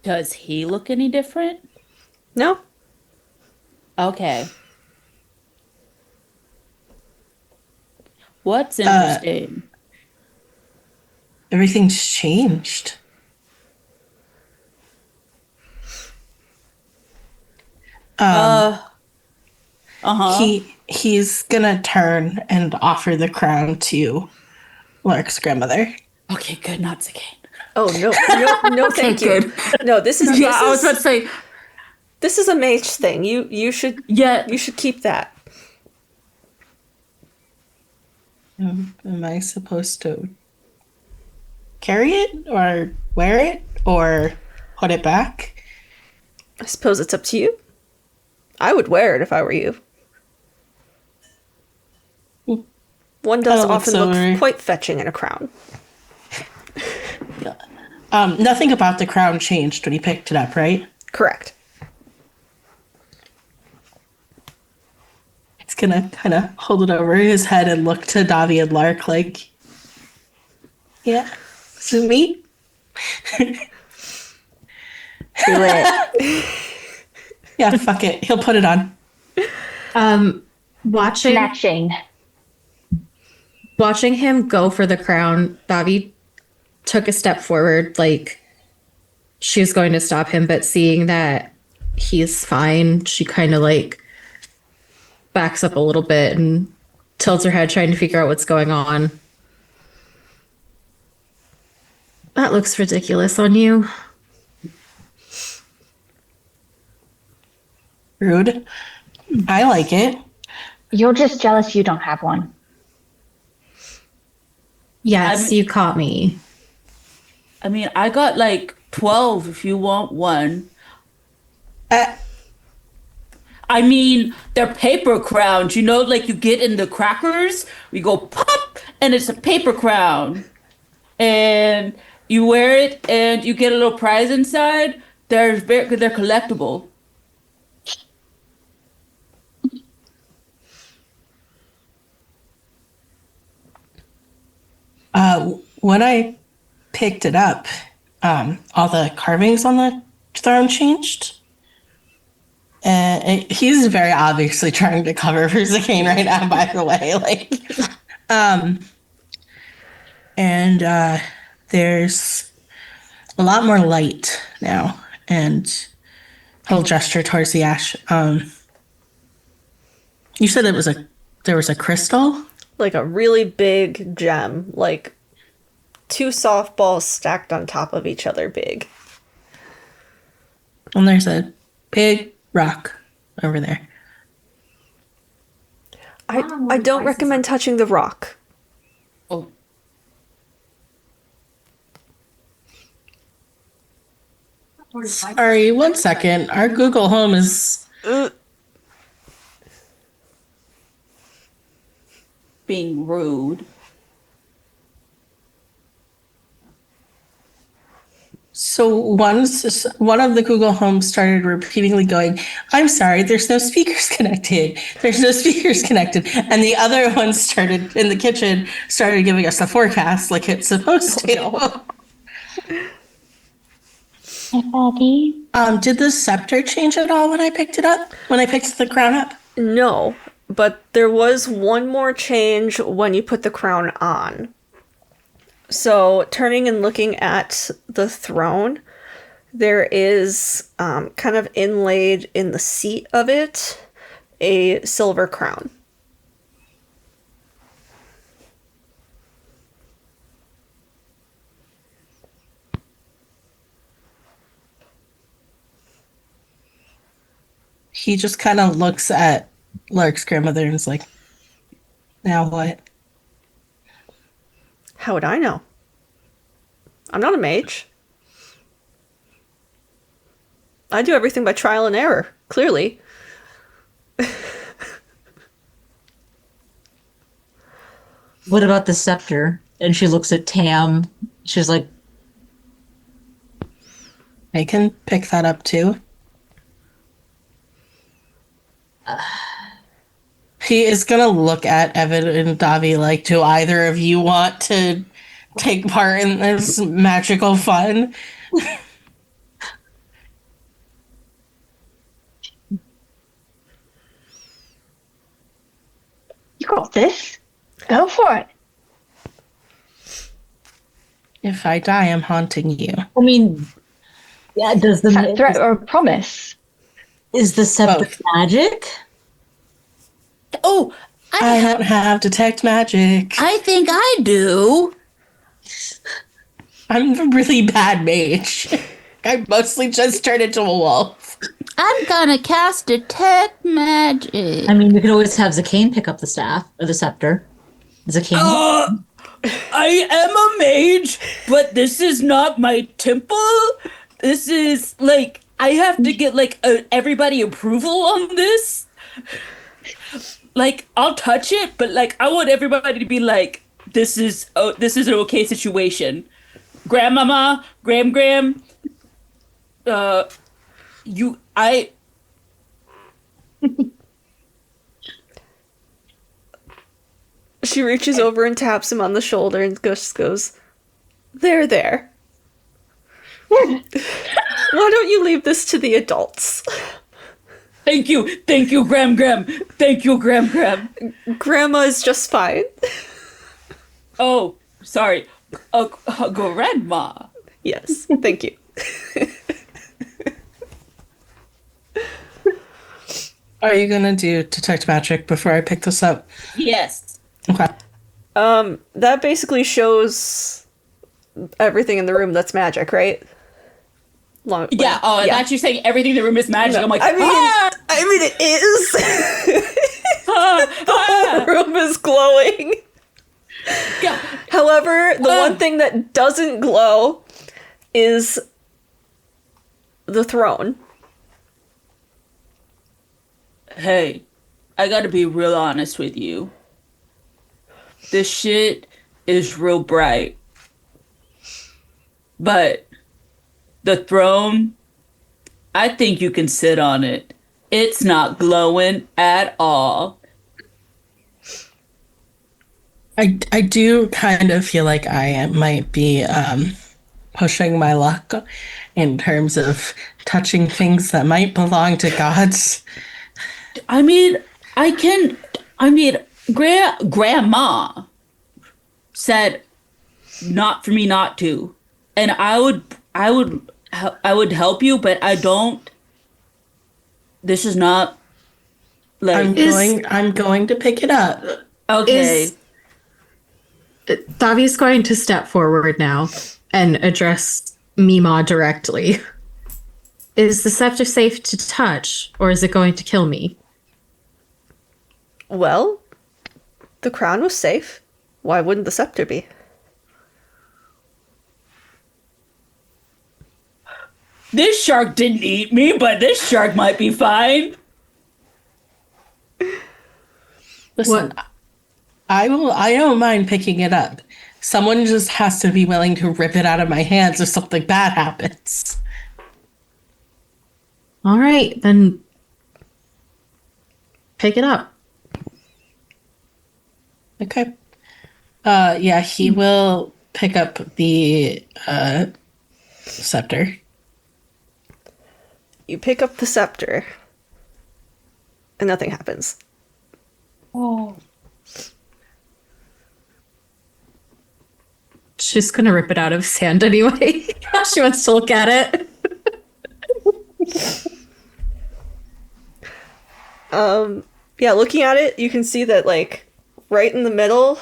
Does he look any different? No. Okay. What's interesting? Everything's changed. He's gonna turn and offer the crown to Lark's grandmother. Okay, good. Not Zicane. Oh no, thank you. No, this is Yeah, I was about to say. This is a mage thing. You should keep that. Am I supposed to carry it or wear it or put it back? I suppose it's up to you. I would wear it if I were you. One does often look quite fetching in a crown. Nothing about the crown changed when he picked it up, right? Correct. He's gonna kind of hold it over his head and look to Davi and Lark like, yeah, is it me? Do it. Yeah, fuck it. He'll put it on. Watching him go for the crown, Davi took a step forward, like she was going to stop him, but seeing that he's fine, she kind of like backs up a little bit and tilts her head, trying to figure out what's going on. That looks ridiculous on you. Rude. I like it. You're just jealous you don't have one. Yes, you caught me. I mean, I got like 12 if you want one. I mean, they're paper crowns, you know, like you get in the crackers. We go pop, and it's a paper crown. And you wear it, and you get a little prize inside. they're collectible. When I picked it up, all the carvings on the throne changed. And he's very obviously trying to cover for Zakane right now, by the way. There's a lot more light now, and he'll gesture towards the ash. You said there was a crystal? Like a really big gem, like 2 softballs stacked on top of each other big. And there's a big rock over there. I don't recommend touching the rock. Oh. Sorry, 1 second. Our Google Home is Being rude. so once one of the Google Homes started repeatedly going, "I'm sorry, there's no speakers connected. There's no speakers connected," and the other one started in the kitchen started giving us the forecast like it's supposed to. Bobby. Did the scepter change at all when I picked it up? When I picked the crown up? No, but there was one more change when you put the crown on. So, turning and looking at the throne, there is kind of inlaid in the seat of it a silver crown. He just kind of looks at Lark's grandmother and is like, "Now what?" How would I know? I'm not a mage. I do everything by trial and error, clearly. What about the scepter? And she looks at Tam. She's like, I can pick that up too. He is gonna look at Evan and Davi like, "Do either of you want to take part in this magical fun?" You got this. Go for it. If I die, I'm haunting you. I mean, yeah, Is that a threat or a promise? Is the scepter Both. magic? Oh, I don't have detect magic. I think I do. I'm a really bad mage. I mostly just turned into a wolf. I'm gonna cast detect magic. I mean, you could always have Zakane pick up the staff or the scepter. Zakane. I am a mage, but this is not my temple. This is like I have to get like everybody approval on this. Like I'll touch it, but like I want everybody to be like, this is an okay situation. Grandmama, Gram, She reaches over and taps him on the shoulder and just goes, there. Why don't you leave this to the adults? Thank you, Gram. Thank you, Gram. Grandma is just fine. Oh, sorry, Grandma. Yes, thank you. Are you gonna do detect magic before I pick this up? Yes. Okay. That basically shows everything in the room that's magic, right? Yeah. Oh, I thought you were saying everything in the room is magic. No, I'm like, I mean, it is. The whole room is glowing. Yeah. However, the one thing that doesn't glow is the throne. Hey, I gotta be real honest with you. This shit is real bright. But the throne I think you can sit on it. It's not glowing at all. I do kind of feel like I might be pushing my luck in terms of touching things that might belong to gods. I mean, Grandma said not for me not to. And I would help you, but I don't. This is not like I'm going to pick it up. Okay. Davi's going to step forward now and address Mima directly. Is the scepter safe to touch, or is it going to kill me? Well, the crown was safe. Why wouldn't the scepter be? This shark didn't eat me, but this shark might be fine. Listen, I don't mind picking it up. Someone just has to be willing to rip it out of my hands if something bad happens. All right, then pick it up. Okay. Yeah, he will pick up the scepter. You pick up the scepter, and nothing happens. Oh. She's gonna rip it out of his hand anyway. She wants to look at it. Yeah, looking at it, you can see that, like, right in the middle,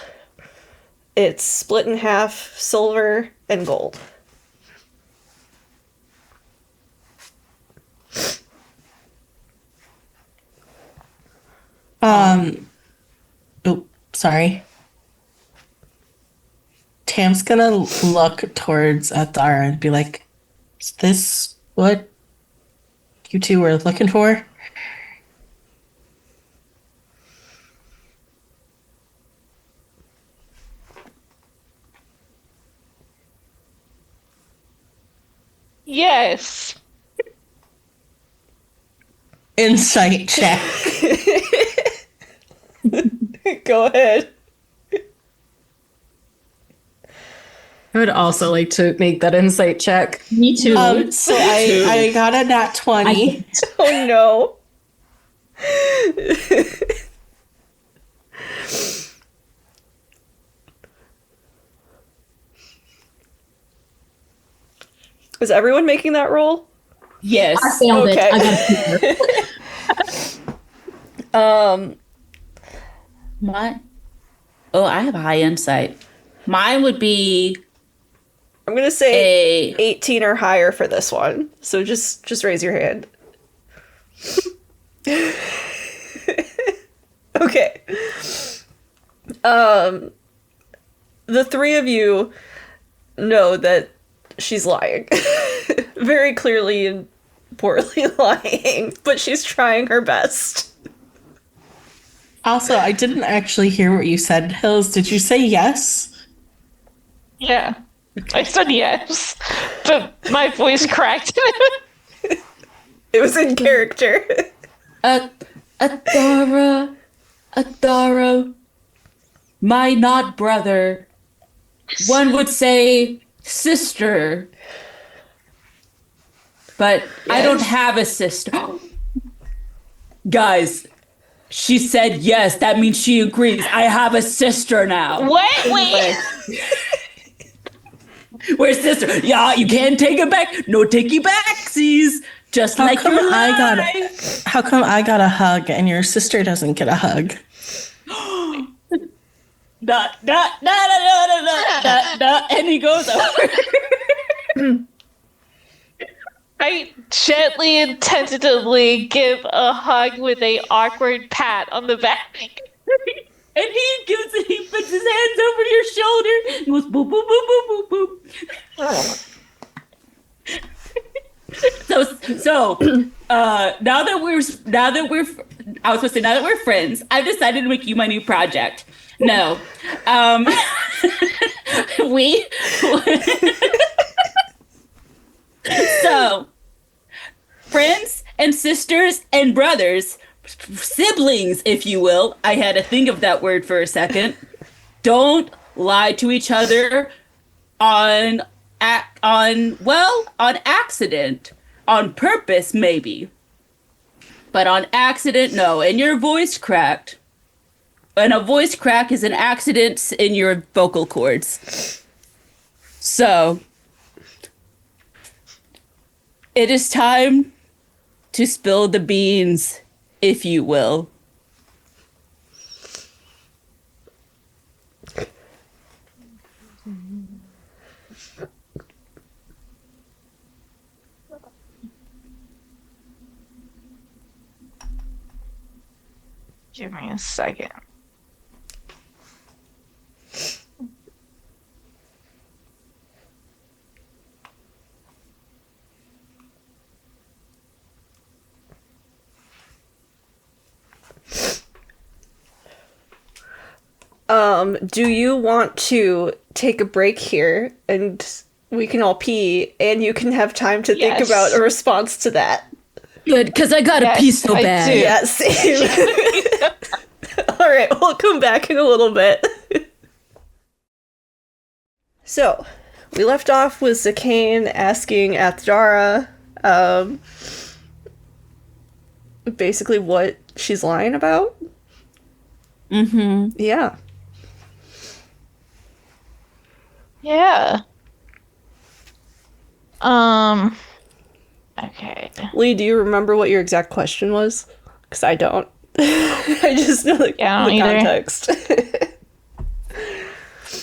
it's split in half, silver and gold. Oh, sorry. Tam's gonna look towards Athara and be like, is this what you two were looking for? Yes. Insight check. Go ahead. I would also like to make that insight check. Me too. So I got a nat 20. Oh no. Is everyone making that roll? Yes. I failed Okay. it. I got a super. I have high insight. Mine would be I'm gonna say 18 or higher for this one. So just raise your hand. Okay. The three of you know that she's lying. Very clearly and poorly lying, but she's trying her best. Also, I didn't actually hear what you said, Hills. Did you say yes? Yeah. I said yes, but my voice cracked. It was in character. Athara, my not brother. One would say sister. But I don't have a sister. Guys, she said yes. That means she agrees. I have a sister now. What? Wait. We're sister. Yeah, you can't take it back. No takey backsies. Just How like come your I life. How come I got a hug and your sister doesn't get a hug? And he goes over. I gently and tentatively give a hug with a awkward pat on the back. And he puts his hands over your shoulder and goes boop, boop, boop, boop, boop, boop. So, now that we're friends, I've decided to make you my new project. No. So, and sisters and brothers, siblings, if you will. I had to think of that word for a second. Don't lie to each other on accident. On purpose, maybe. But on accident, no. And your voice cracked. And a voice crack is an accident in your vocal cords. So, it is time to spill the beans, if you will. Give me a second. Do you want to take a break here and we can all pee and you can have time to think Yes. about a response to that? Good, because I gotta Yes, pee so I bad. do. Yeah, same. All right, we'll come back in a little bit. So, we left off with Zakane asking Athdara, basically what she's lying about. Mm-hmm. Yeah. Yeah. Okay. Lee, do you remember what your exact question was? Because I don't. I just know the, Yeah, I don't the either. context.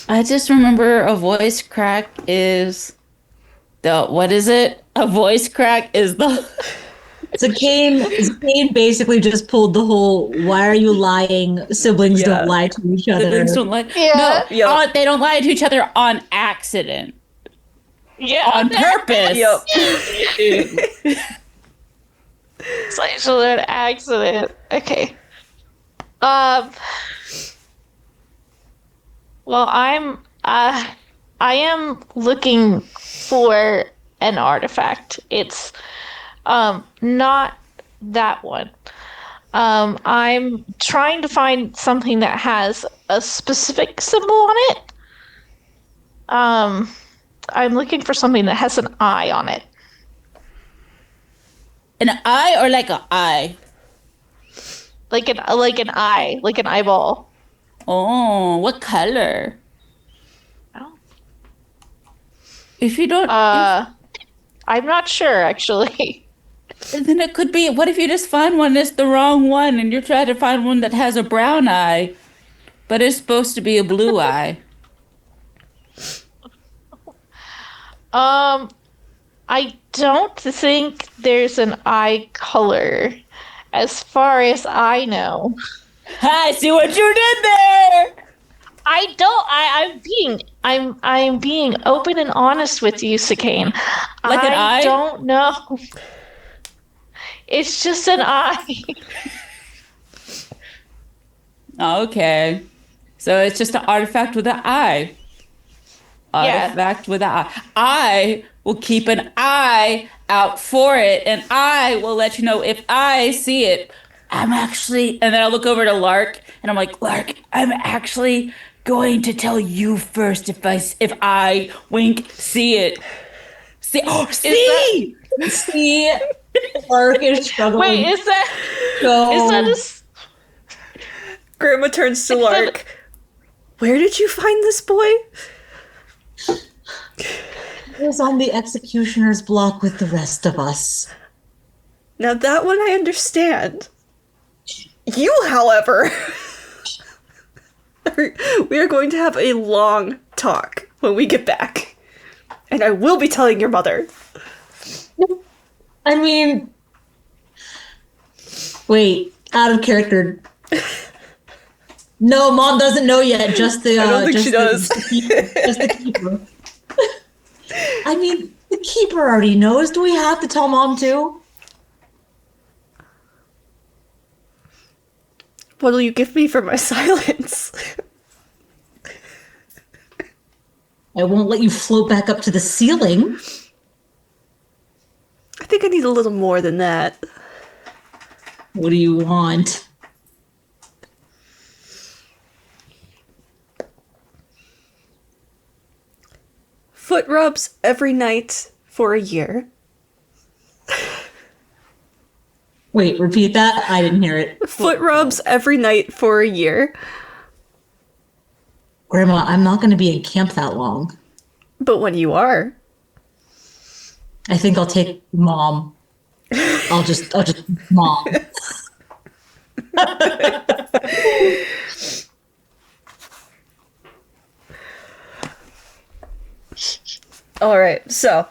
I just remember a voice crack is the, what is it? A voice crack is the... Zakane basically just pulled the whole "why are you lying? Siblings Yeah. don't lie to each other." Siblings don't lie. Yeah. No, Yep. they don't lie to each other on accident. Yeah. On purpose. Yep. It's like so an accident. Okay. Well, I am looking for an artifact. It's not that one. I'm trying to find something that has a specific symbol on it. I'm looking for something that has an eye on it. An eye or like an eye? Like an eye, like an eyeball. Oh, what color? Oh. If you don't... I'm not sure actually. then it could be... What if you just find one that's the wrong one and you're trying to find one that has a brown eye, but it's supposed to be a blue eye? I don't think there's an eye color, as far as I know. I see what you did there. I don't. I'm being open and honest with you, Sakane. Like an eye? I don't know. It's just an eye. Okay. So it's just an artifact with an eye. Yeah. Artifact with an eye. I will keep an eye out for it, and I will let you know if I see it. I'm actually, and then I'll look over to Lark, and I'm like, Lark, I'm actually going to tell you first if I wink see it. See, oh, see, See, Lark is struggling. Wait, is that so a Grandma turns to Lark. Where did you find this boy? He was on the executioner's block with the rest of us. Now that one I understand. You, however, we are going to have a long talk when we get back. And I will be telling your mother. I mean, wait, out of character. No, Mom doesn't know yet. Just the. I don't think just she does. Just the keeper. I mean, the keeper already knows. Do we have to tell Mom too? What will you give me for my silence? I won't let you float back up to the ceiling. I think I need a little more than that. What do you want? Foot rubs every night for a year. Wait, repeat that. I didn't hear it. Foot rubs every night for a year. Grandma, I'm not going to be in camp that long. But when you are, I think I'll take mom. I'll just mom. all right. So,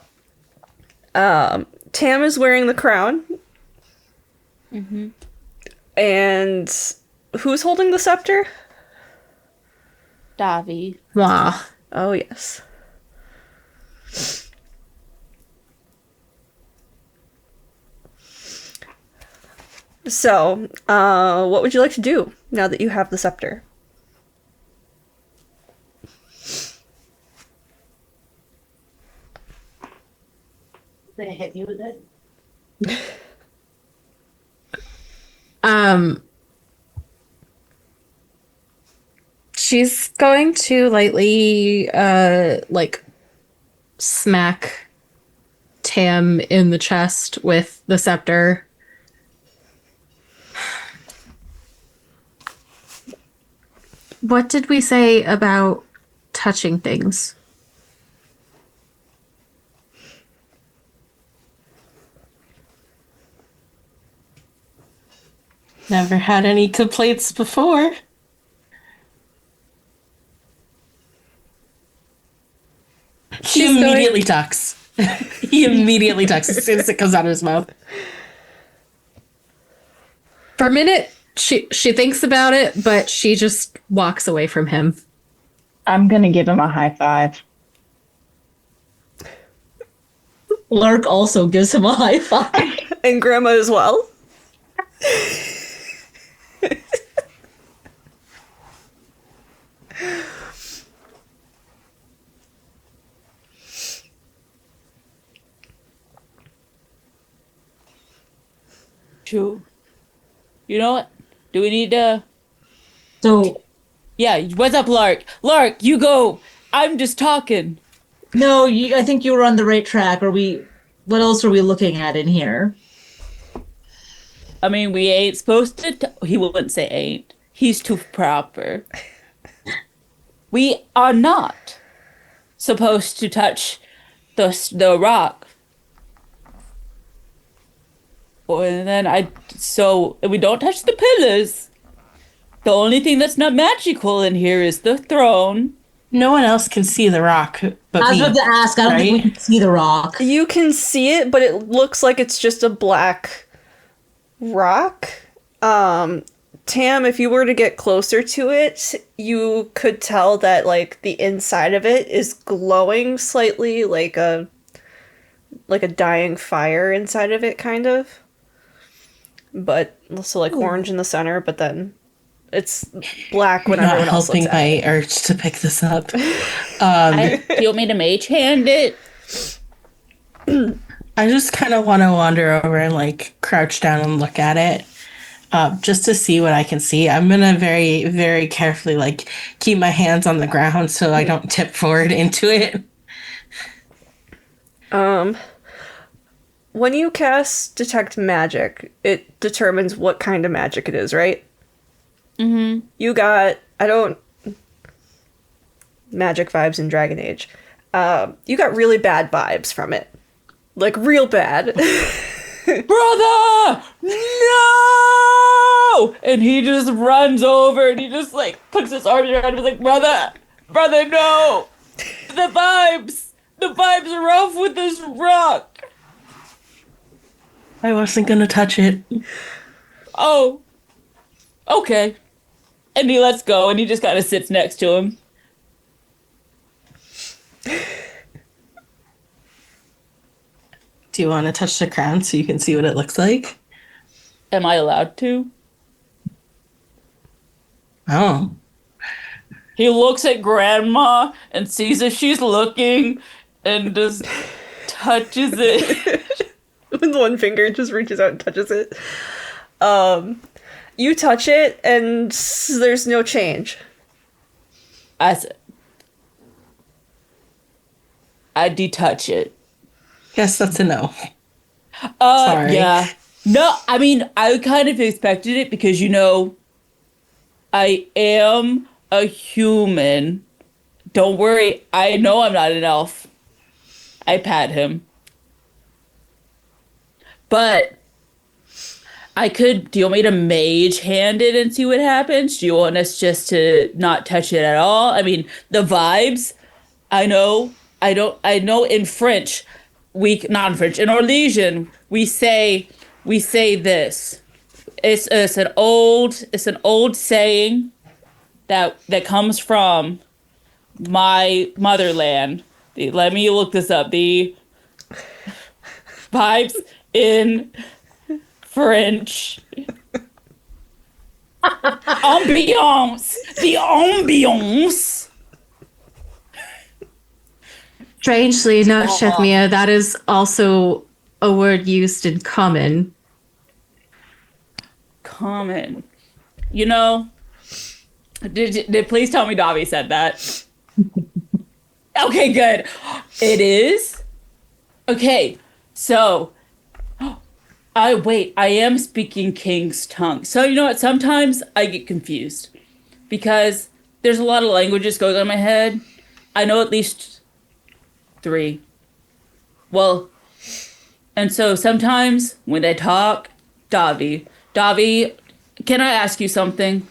Tam is wearing the crown. Mm-hmm. And who's holding the scepter? Davi. Ma. Oh, yes. So, what would you like to do now that you have the scepter? Gonna hit you with it. She's going to lightly like smack Tam in the chest with the scepter. What did we say about touching things? Never had any complaints before. He immediately ducks. He immediately ducks as soon as it comes out of his mouth. For a minute, she thinks about it, but she just walks away from him. I'm gonna give him a high five. Lark also gives him a high five. And Grandma as well. True. You know what? Do we need to? So, Yeah. What's up, Lark? Lark, you go. I'm just talking. no, I think you were on the right track. What else are we looking at in here? I mean, we ain't supposed to. He wouldn't say ain't. He's too proper. We are not supposed to touch the rock. And then so we don't touch the pillars. The only thing that's not magical in here is the throne. No one else can see the rock but I was me. about to ask. I don't think we right? can see the rock. You can see it, but it looks like it's just a black rock. Tam, if you were to get closer to it, you could tell that like the inside of it is glowing slightly, like a dying fire inside of it, kind of. But also like orange in the center, but then it's black when Not everyone else helping looks at my it. urge to pick this up. Do you want me to mage hand it? I just kind of want to wander over and like crouch down and look at it, just to see what I can see. I'm gonna very, very carefully like keep my hands on the ground so I don't tip forward into it. When you cast Detect Magic, it determines what kind of magic it is, right? Mm-hmm. You got, magic vibes in Dragon Age. You got really bad vibes from it. Like, real bad. Brother! No! And he just runs over and he just like puts his arms around him and is like, brother, no! The vibes are rough with this rock. I wasn't gonna touch it. Oh, okay. And he lets go and he just kind of sits next to him. Do you want to touch the crown so you can see what it looks like? Am I allowed to? Oh. He looks at Grandma and sees if she's looking and just touches it. With one finger, just reaches out and touches it. You touch it, and there's no change. I detouch it. Yes, that's a no. Sorry. Yeah. No, I mean, I kind of expected it because, I am a human. Don't worry, I know I'm not an elf. I pat him. But do you want me to mage hand it and see what happens? Do you want us just to not touch it at all? I mean, the vibes, I know in French, not in French, in Orlesian, we say this. It's an old saying that comes from my motherland. Let me look this up. The vibes in French. Ambiance. The ambiance. Strangely enough, Shethmia, that is also a word used in common. Common. Did please tell me Davi said that. Okay, good. It is? Okay, so I am speaking King's tongue. So you know what? Sometimes I get confused because there's a lot of languages going on in my head. I know at least 3. Well, and so sometimes when I talk, Davi, can I ask you something?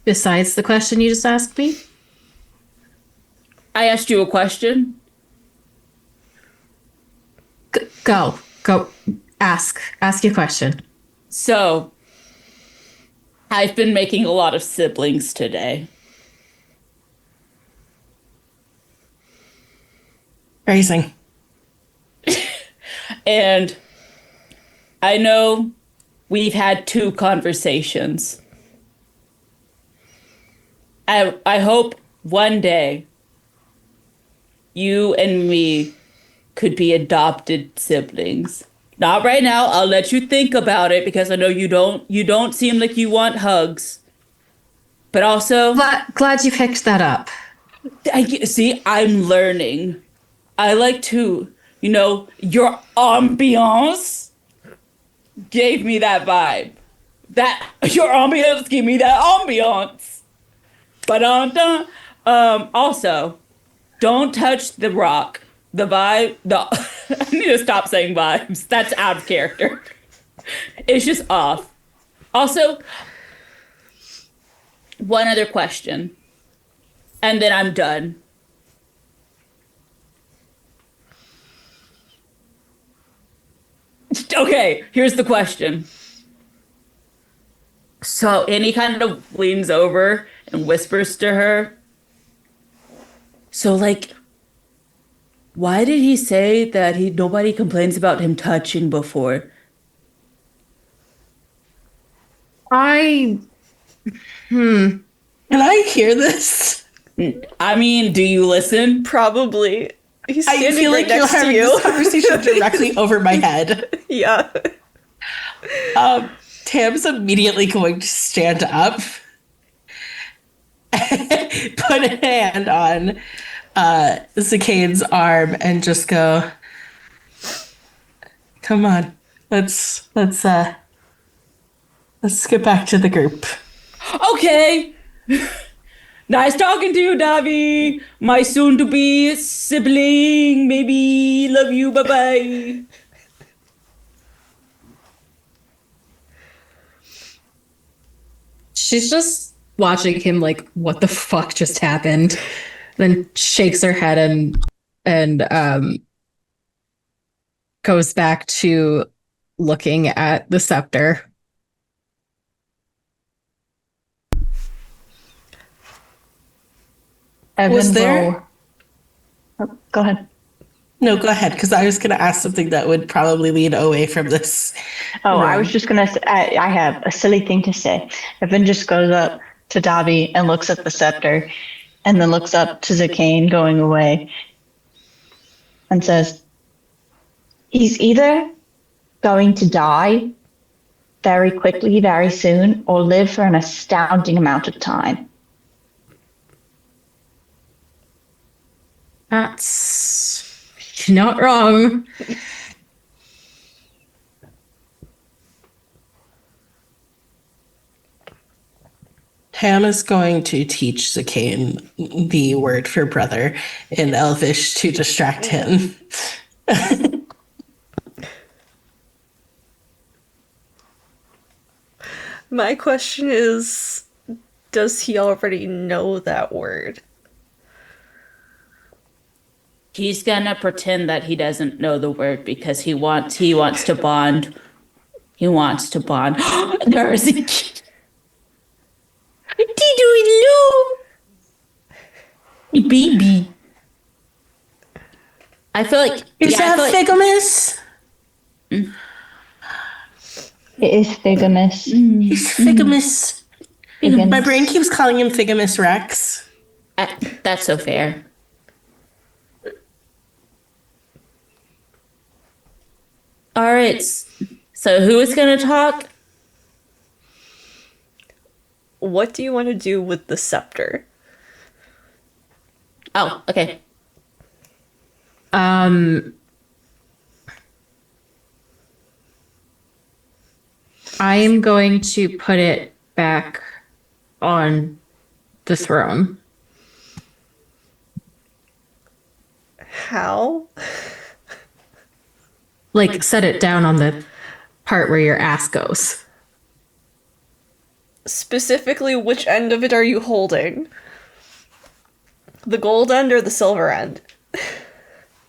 Besides the question you just asked me? I asked you a question. Go. Ask your question. So, I've been making a lot of siblings today. Phrasing. And I know we've had 2 conversations. I hope one day you and me could be adopted siblings. Not right now. I'll let you think about it because I know you don't seem like you want hugs. But also, glad you picked that up. See, I'm learning. I like to, your ambiance gave me that vibe. Your ambiance gave me that ambiance. But also, don't touch the rock. The vibe, I need to stop saying vibes. That's out of character. It's just off. Also, one other question. And then I'm done. Okay, here's the question. So Annie kind of leans over and whispers to her. So, why did he say that nobody complains about him touching before? Can I hear this? I mean, do you listen? Probably. He's I standing feel right like you're next to having you. this conversation directly over my head. Yeah. Tam's immediately going to stand up, put a hand on Zacane's arm, and just go, "Come on, let's get back to the group." Okay. Nice talking to you, Davi. My soon-to-be sibling. Maybe. Love you. Bye-bye. She's just watching him like, what the fuck just happened? Then shakes her head and goes back to looking at the scepter. Evan there? Oh, go ahead. No, go ahead, because I was going to ask something that would probably lead away from this. Oh, I room. was just going to I have a silly thing to say. Evan just goes up to Davi and looks at the scepter and then looks up to Zacane going away and says, he's either going to die very quickly, very soon, or live for an astounding amount of time. That's not wrong. Tam is going to teach Zakane the word for brother in Elvish to distract him. My question is, does he already know that word? He's gonna pretend that he doesn't know the word because he wants to bond. He wants to bond. There's a kid. Baby. I feel like Is that Figamus? It is Figamus. He's Figamus. Figamus. My brain keeps calling him Figamus Rex. That's so fair. All right. So who is going to talk? What do you want to do with the scepter? Oh, okay. I am going to put it back on the throne. How? Like, set it down on the part where your ass goes. Specifically, which end of it are you holding? The gold end or the silver end?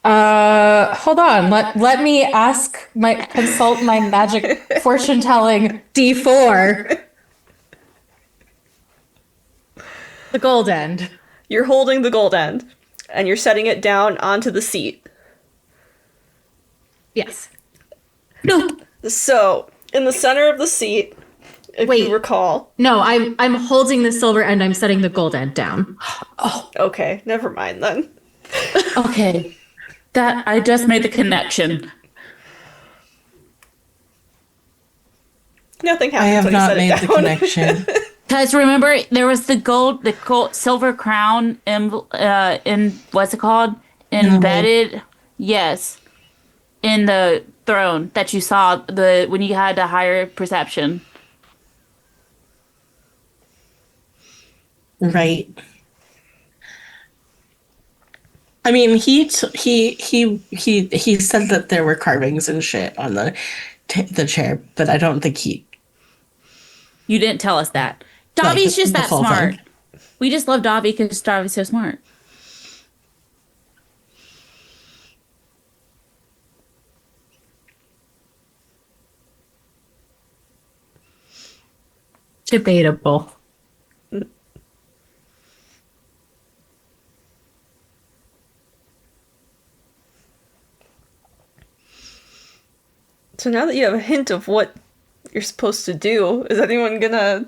Hold on. Let me consult my magic fortune telling D4. The gold end. You're holding the gold end, and you're setting it down onto the seat. Yes. No. So, in the center of the seat, if you recall. No, I'm holding the silver end. I'm setting the gold end down. Oh, okay. Never mind then. Okay. That I just made the connection. Nothing I happens have when you not set made it the down. connection. Guys, remember there was the gold silver crown in what's it called? Embedded, yes, in the throne that you saw when you had the higher perception. Right. I mean, he said that there were carvings and shit on the chair, but I don't think he. You didn't tell us that. Davi's just that smart. Thing. We just love Davi because Davi's so smart. Debatable. So now that you have a hint of what you're supposed to do, is anyone gonna...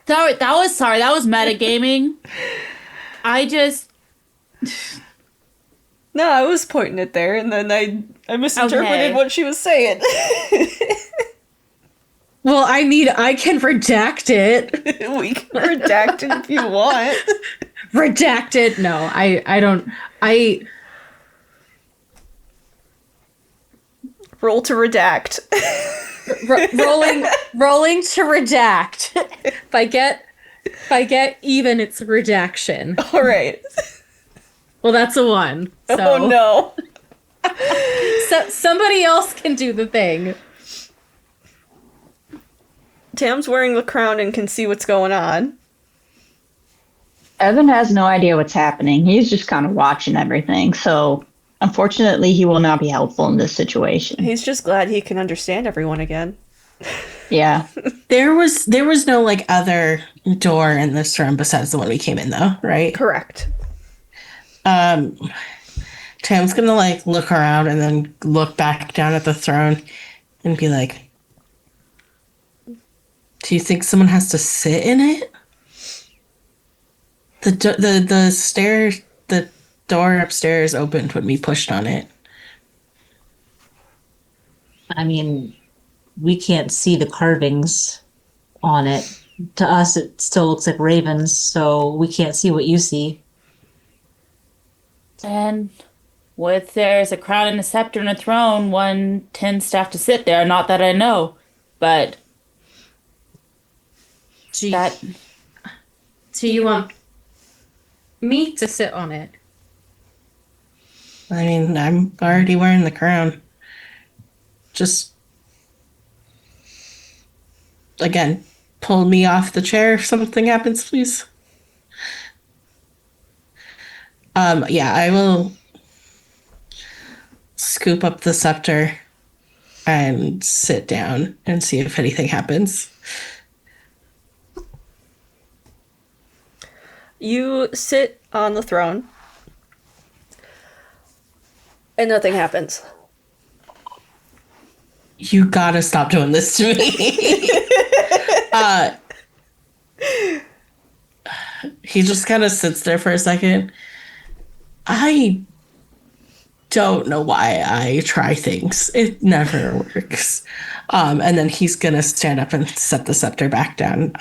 That was metagaming. No, I was pointing it there, and then I misinterpreted what she was saying. Well, I mean, I can redact it. We can redact it if you want. Redact it? No, I don't. Roll to redact. rolling to redact. If I get even, it's redaction. All right. Well, that's a 1. So. Oh no. So somebody else can do the thing. Tam's wearing the crown and can see what's going on. Evan has no idea what's happening. He's just kind of watching everything. So, unfortunately, he will not be helpful in this situation. He's just glad he can understand everyone again. Yeah. There was no like other door in this room besides the one we came in, though, right? Correct. Tam's gonna like look around and then look back down at the throne and be like, "Do you think someone has to sit in it? The stairs, the door upstairs opened when we pushed on it." I mean, we can't see the carvings on it. To us, it still looks like ravens, so we can't see what you see. And with there's a crown and a scepter and a throne, one tends to have to sit there. Not that I know, but Do you, that do you want me to sit on it? I mean, I'm already wearing the crown. Just, again, pull me off the chair if something happens, please. Yeah, I will scoop up the scepter and sit down and see if anything happens. You sit on the throne, and nothing happens. You gotta stop doing this to me. He just kind of sits there for a second. I don't know why I try things. It never works. And then he's gonna stand up and set the scepter back down.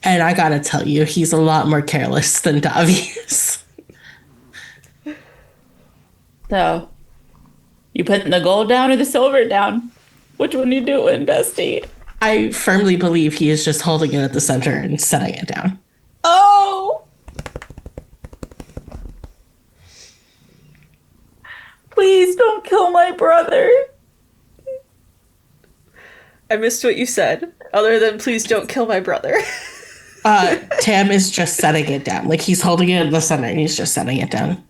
And I gotta tell you, he's a lot more careless than Davi is. so. You putting the gold down or the silver down? Which one you doing, bestie? I firmly believe he is just holding it at the center and setting it down. Oh! Please don't kill my brother. I missed what you said, other than please don't kill my brother. Tam is just setting it down. Like, he's holding it in the center and he's just setting it down.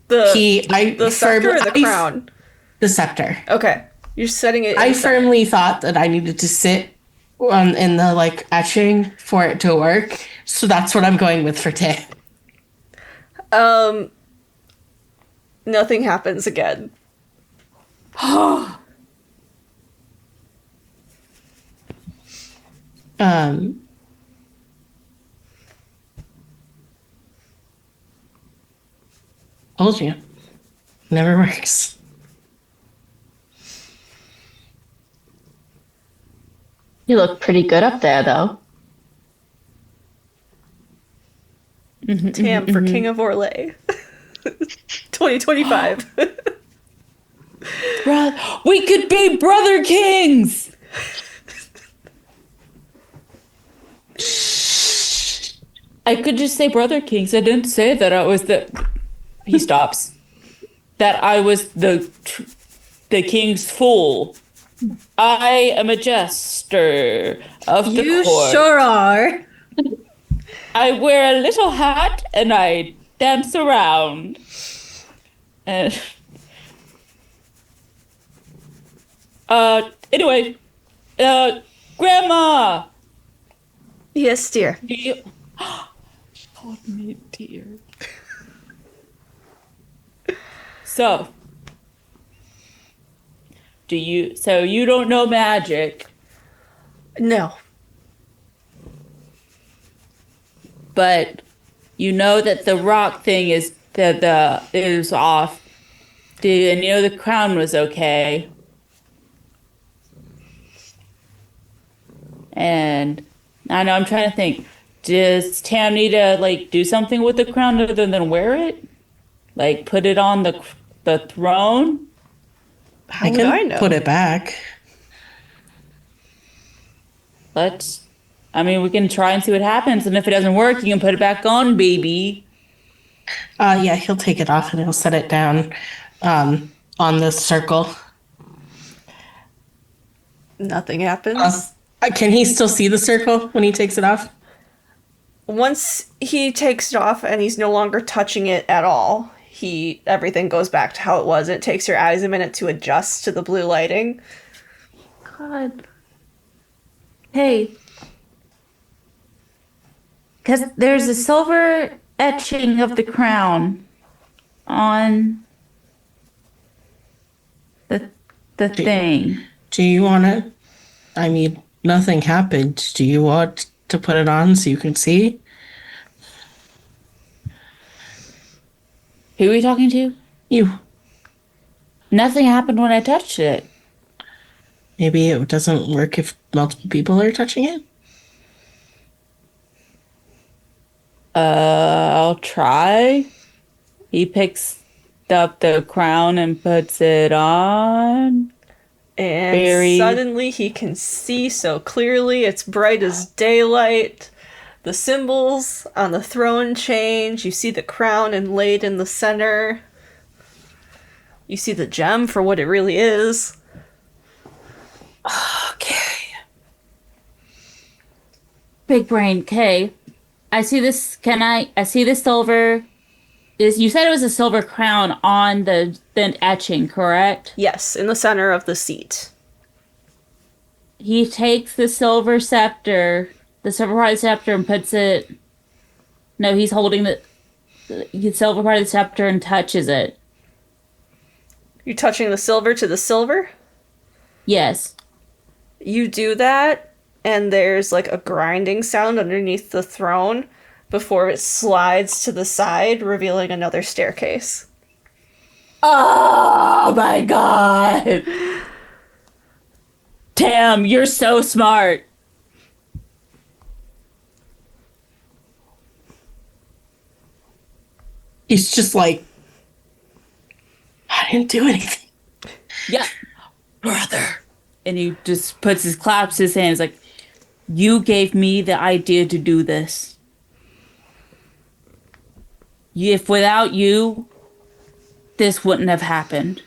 The scepter or the crown? The scepter. Okay. You're setting it in I the center. firmly thought that I needed to sit in the, like, etching for it to work. So that's what I'm going with for Tam. Nothing happens again. Told you. Never works. You look pretty good up there, though. Tam for King of Orlais. 2025. We could be brother kings. I could just say brother kings. I didn't say that I was the. He stops. That I was the king's fool. I am a jester of the You court. sure are. I wear a little hat and I dance around. And anyway, Grandma. Yes, dear. She called me dear. So you don't know magic, No. but you know that the rock thing is is off. And you know the crown was okay. And I know I'm trying to think. Does Tam need to like do something with the crown other than wear it? Like put it on the throne? I would I can know? put it back. We can try and see what happens. And if it doesn't work, you can put it back on, baby. Yeah, he'll take it off and he'll set it down on the circle. Nothing happens. Can he still see the circle when he takes it off? Once he takes it off and he's no longer touching it at all, everything goes back to how it was. It takes your eyes a minute to adjust to the blue lighting. God. Hey. Because there's a silver etching of the crown on the thing. Do you want to? I mean, nothing happened. Do you want to put it on so you can see? Who are we talking to? You. Nothing happened when I touched it. Maybe it doesn't work if multiple people are touching it? I'll try. He picks up the crown and puts it on. And suddenly he can see so clearly. It's bright as daylight. The symbols on the throne change. You see the crown inlaid in the center. You see the gem for what it really is. Okay. Big brain K. I see this. I see the silver. You said it was a silver crown on the etching, correct? Yes, in the center of the seat. He takes the silver scepter, the silver part of the scepter, and puts it. No, he's holding the silver part of the scepter and touches it. You're touching the silver to the silver? Yes. You do that, and there's like a grinding sound underneath the throne before it slides to the side, revealing another staircase. Oh my god! Tam, you're so smart. He's just like, I didn't do anything. Yeah. Brother. And he just claps his hands like, you gave me the idea to do this. If without you, this wouldn't have happened.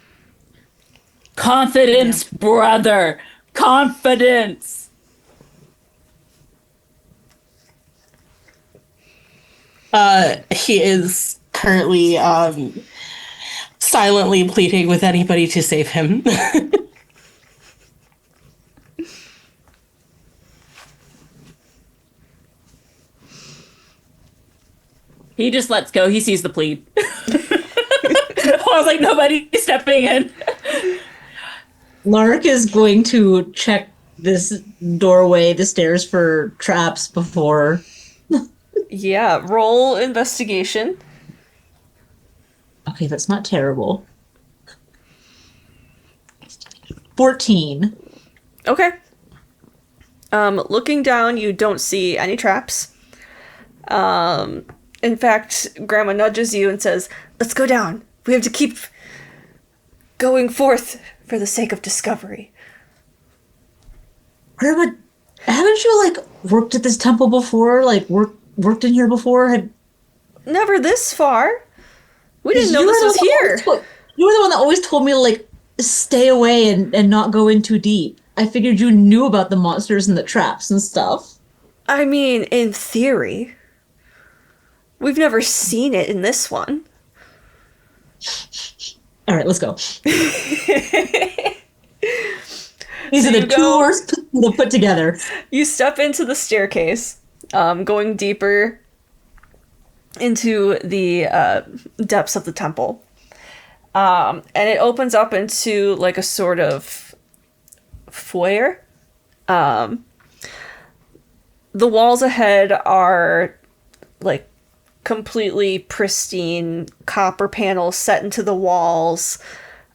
Confidence, brother. Confidence. He is currently silently pleading with anybody to save him. He just lets go. He sees the plead. I was like, nobody stepping in. Lark is going to check this doorway, the stairs for traps before. Yeah, roll investigation. Okay, that's not terrible. 14. Okay. Looking down, you don't see any traps. In fact, Grandma nudges you and says, "Let's go down. We have to keep going forth for the sake of discovery." Grandma, haven't you, like, worked at this temple before? Like, worked in here before? Never this far. We didn't know this was here. You were the one that always told me to, like, stay away and not go in too deep. I figured you knew about the monsters and the traps and stuff. I mean, in theory. We've never seen it in this one. All right, let's go. These are the two worst people to put together. You step into the staircase, going deeper into the depths of the temple. And it opens up into like a sort of foyer. The walls ahead are like completely pristine copper panels set into the walls,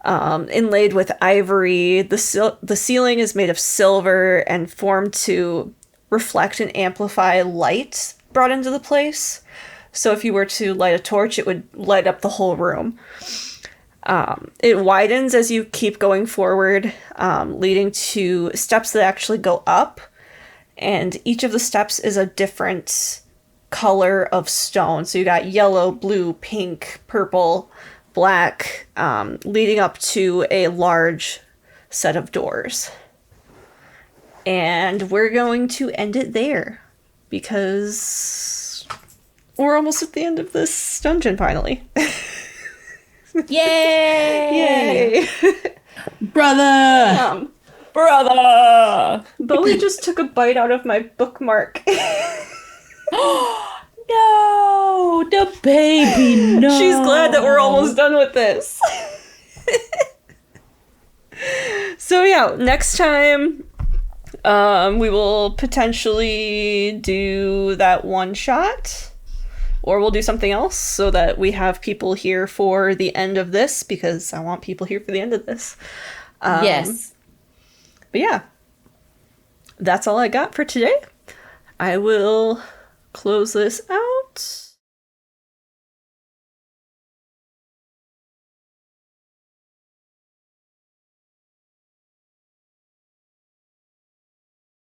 inlaid with ivory. The ceiling is made of silver and formed to reflect and amplify light brought into the place. So if you were to light a torch, it would light up the whole room. It widens as you keep going forward, leading to steps that actually go up. And each of the steps is a different color of stone. So you got yellow, blue, pink, purple, black, leading up to a large set of doors. And we're going to end it there because we're almost at the end of this dungeon finally. Yay! Yay! Brother! Brother! Bowie just took a bite out of my bookmark. No! The baby, no! She's glad that we're almost done with this. So yeah, next time we will potentially do that one shot, or we'll do something else so that we have people here for the end of this, because I want people here for the end of this. Yes. But yeah, that's all I got for today. I will close this out.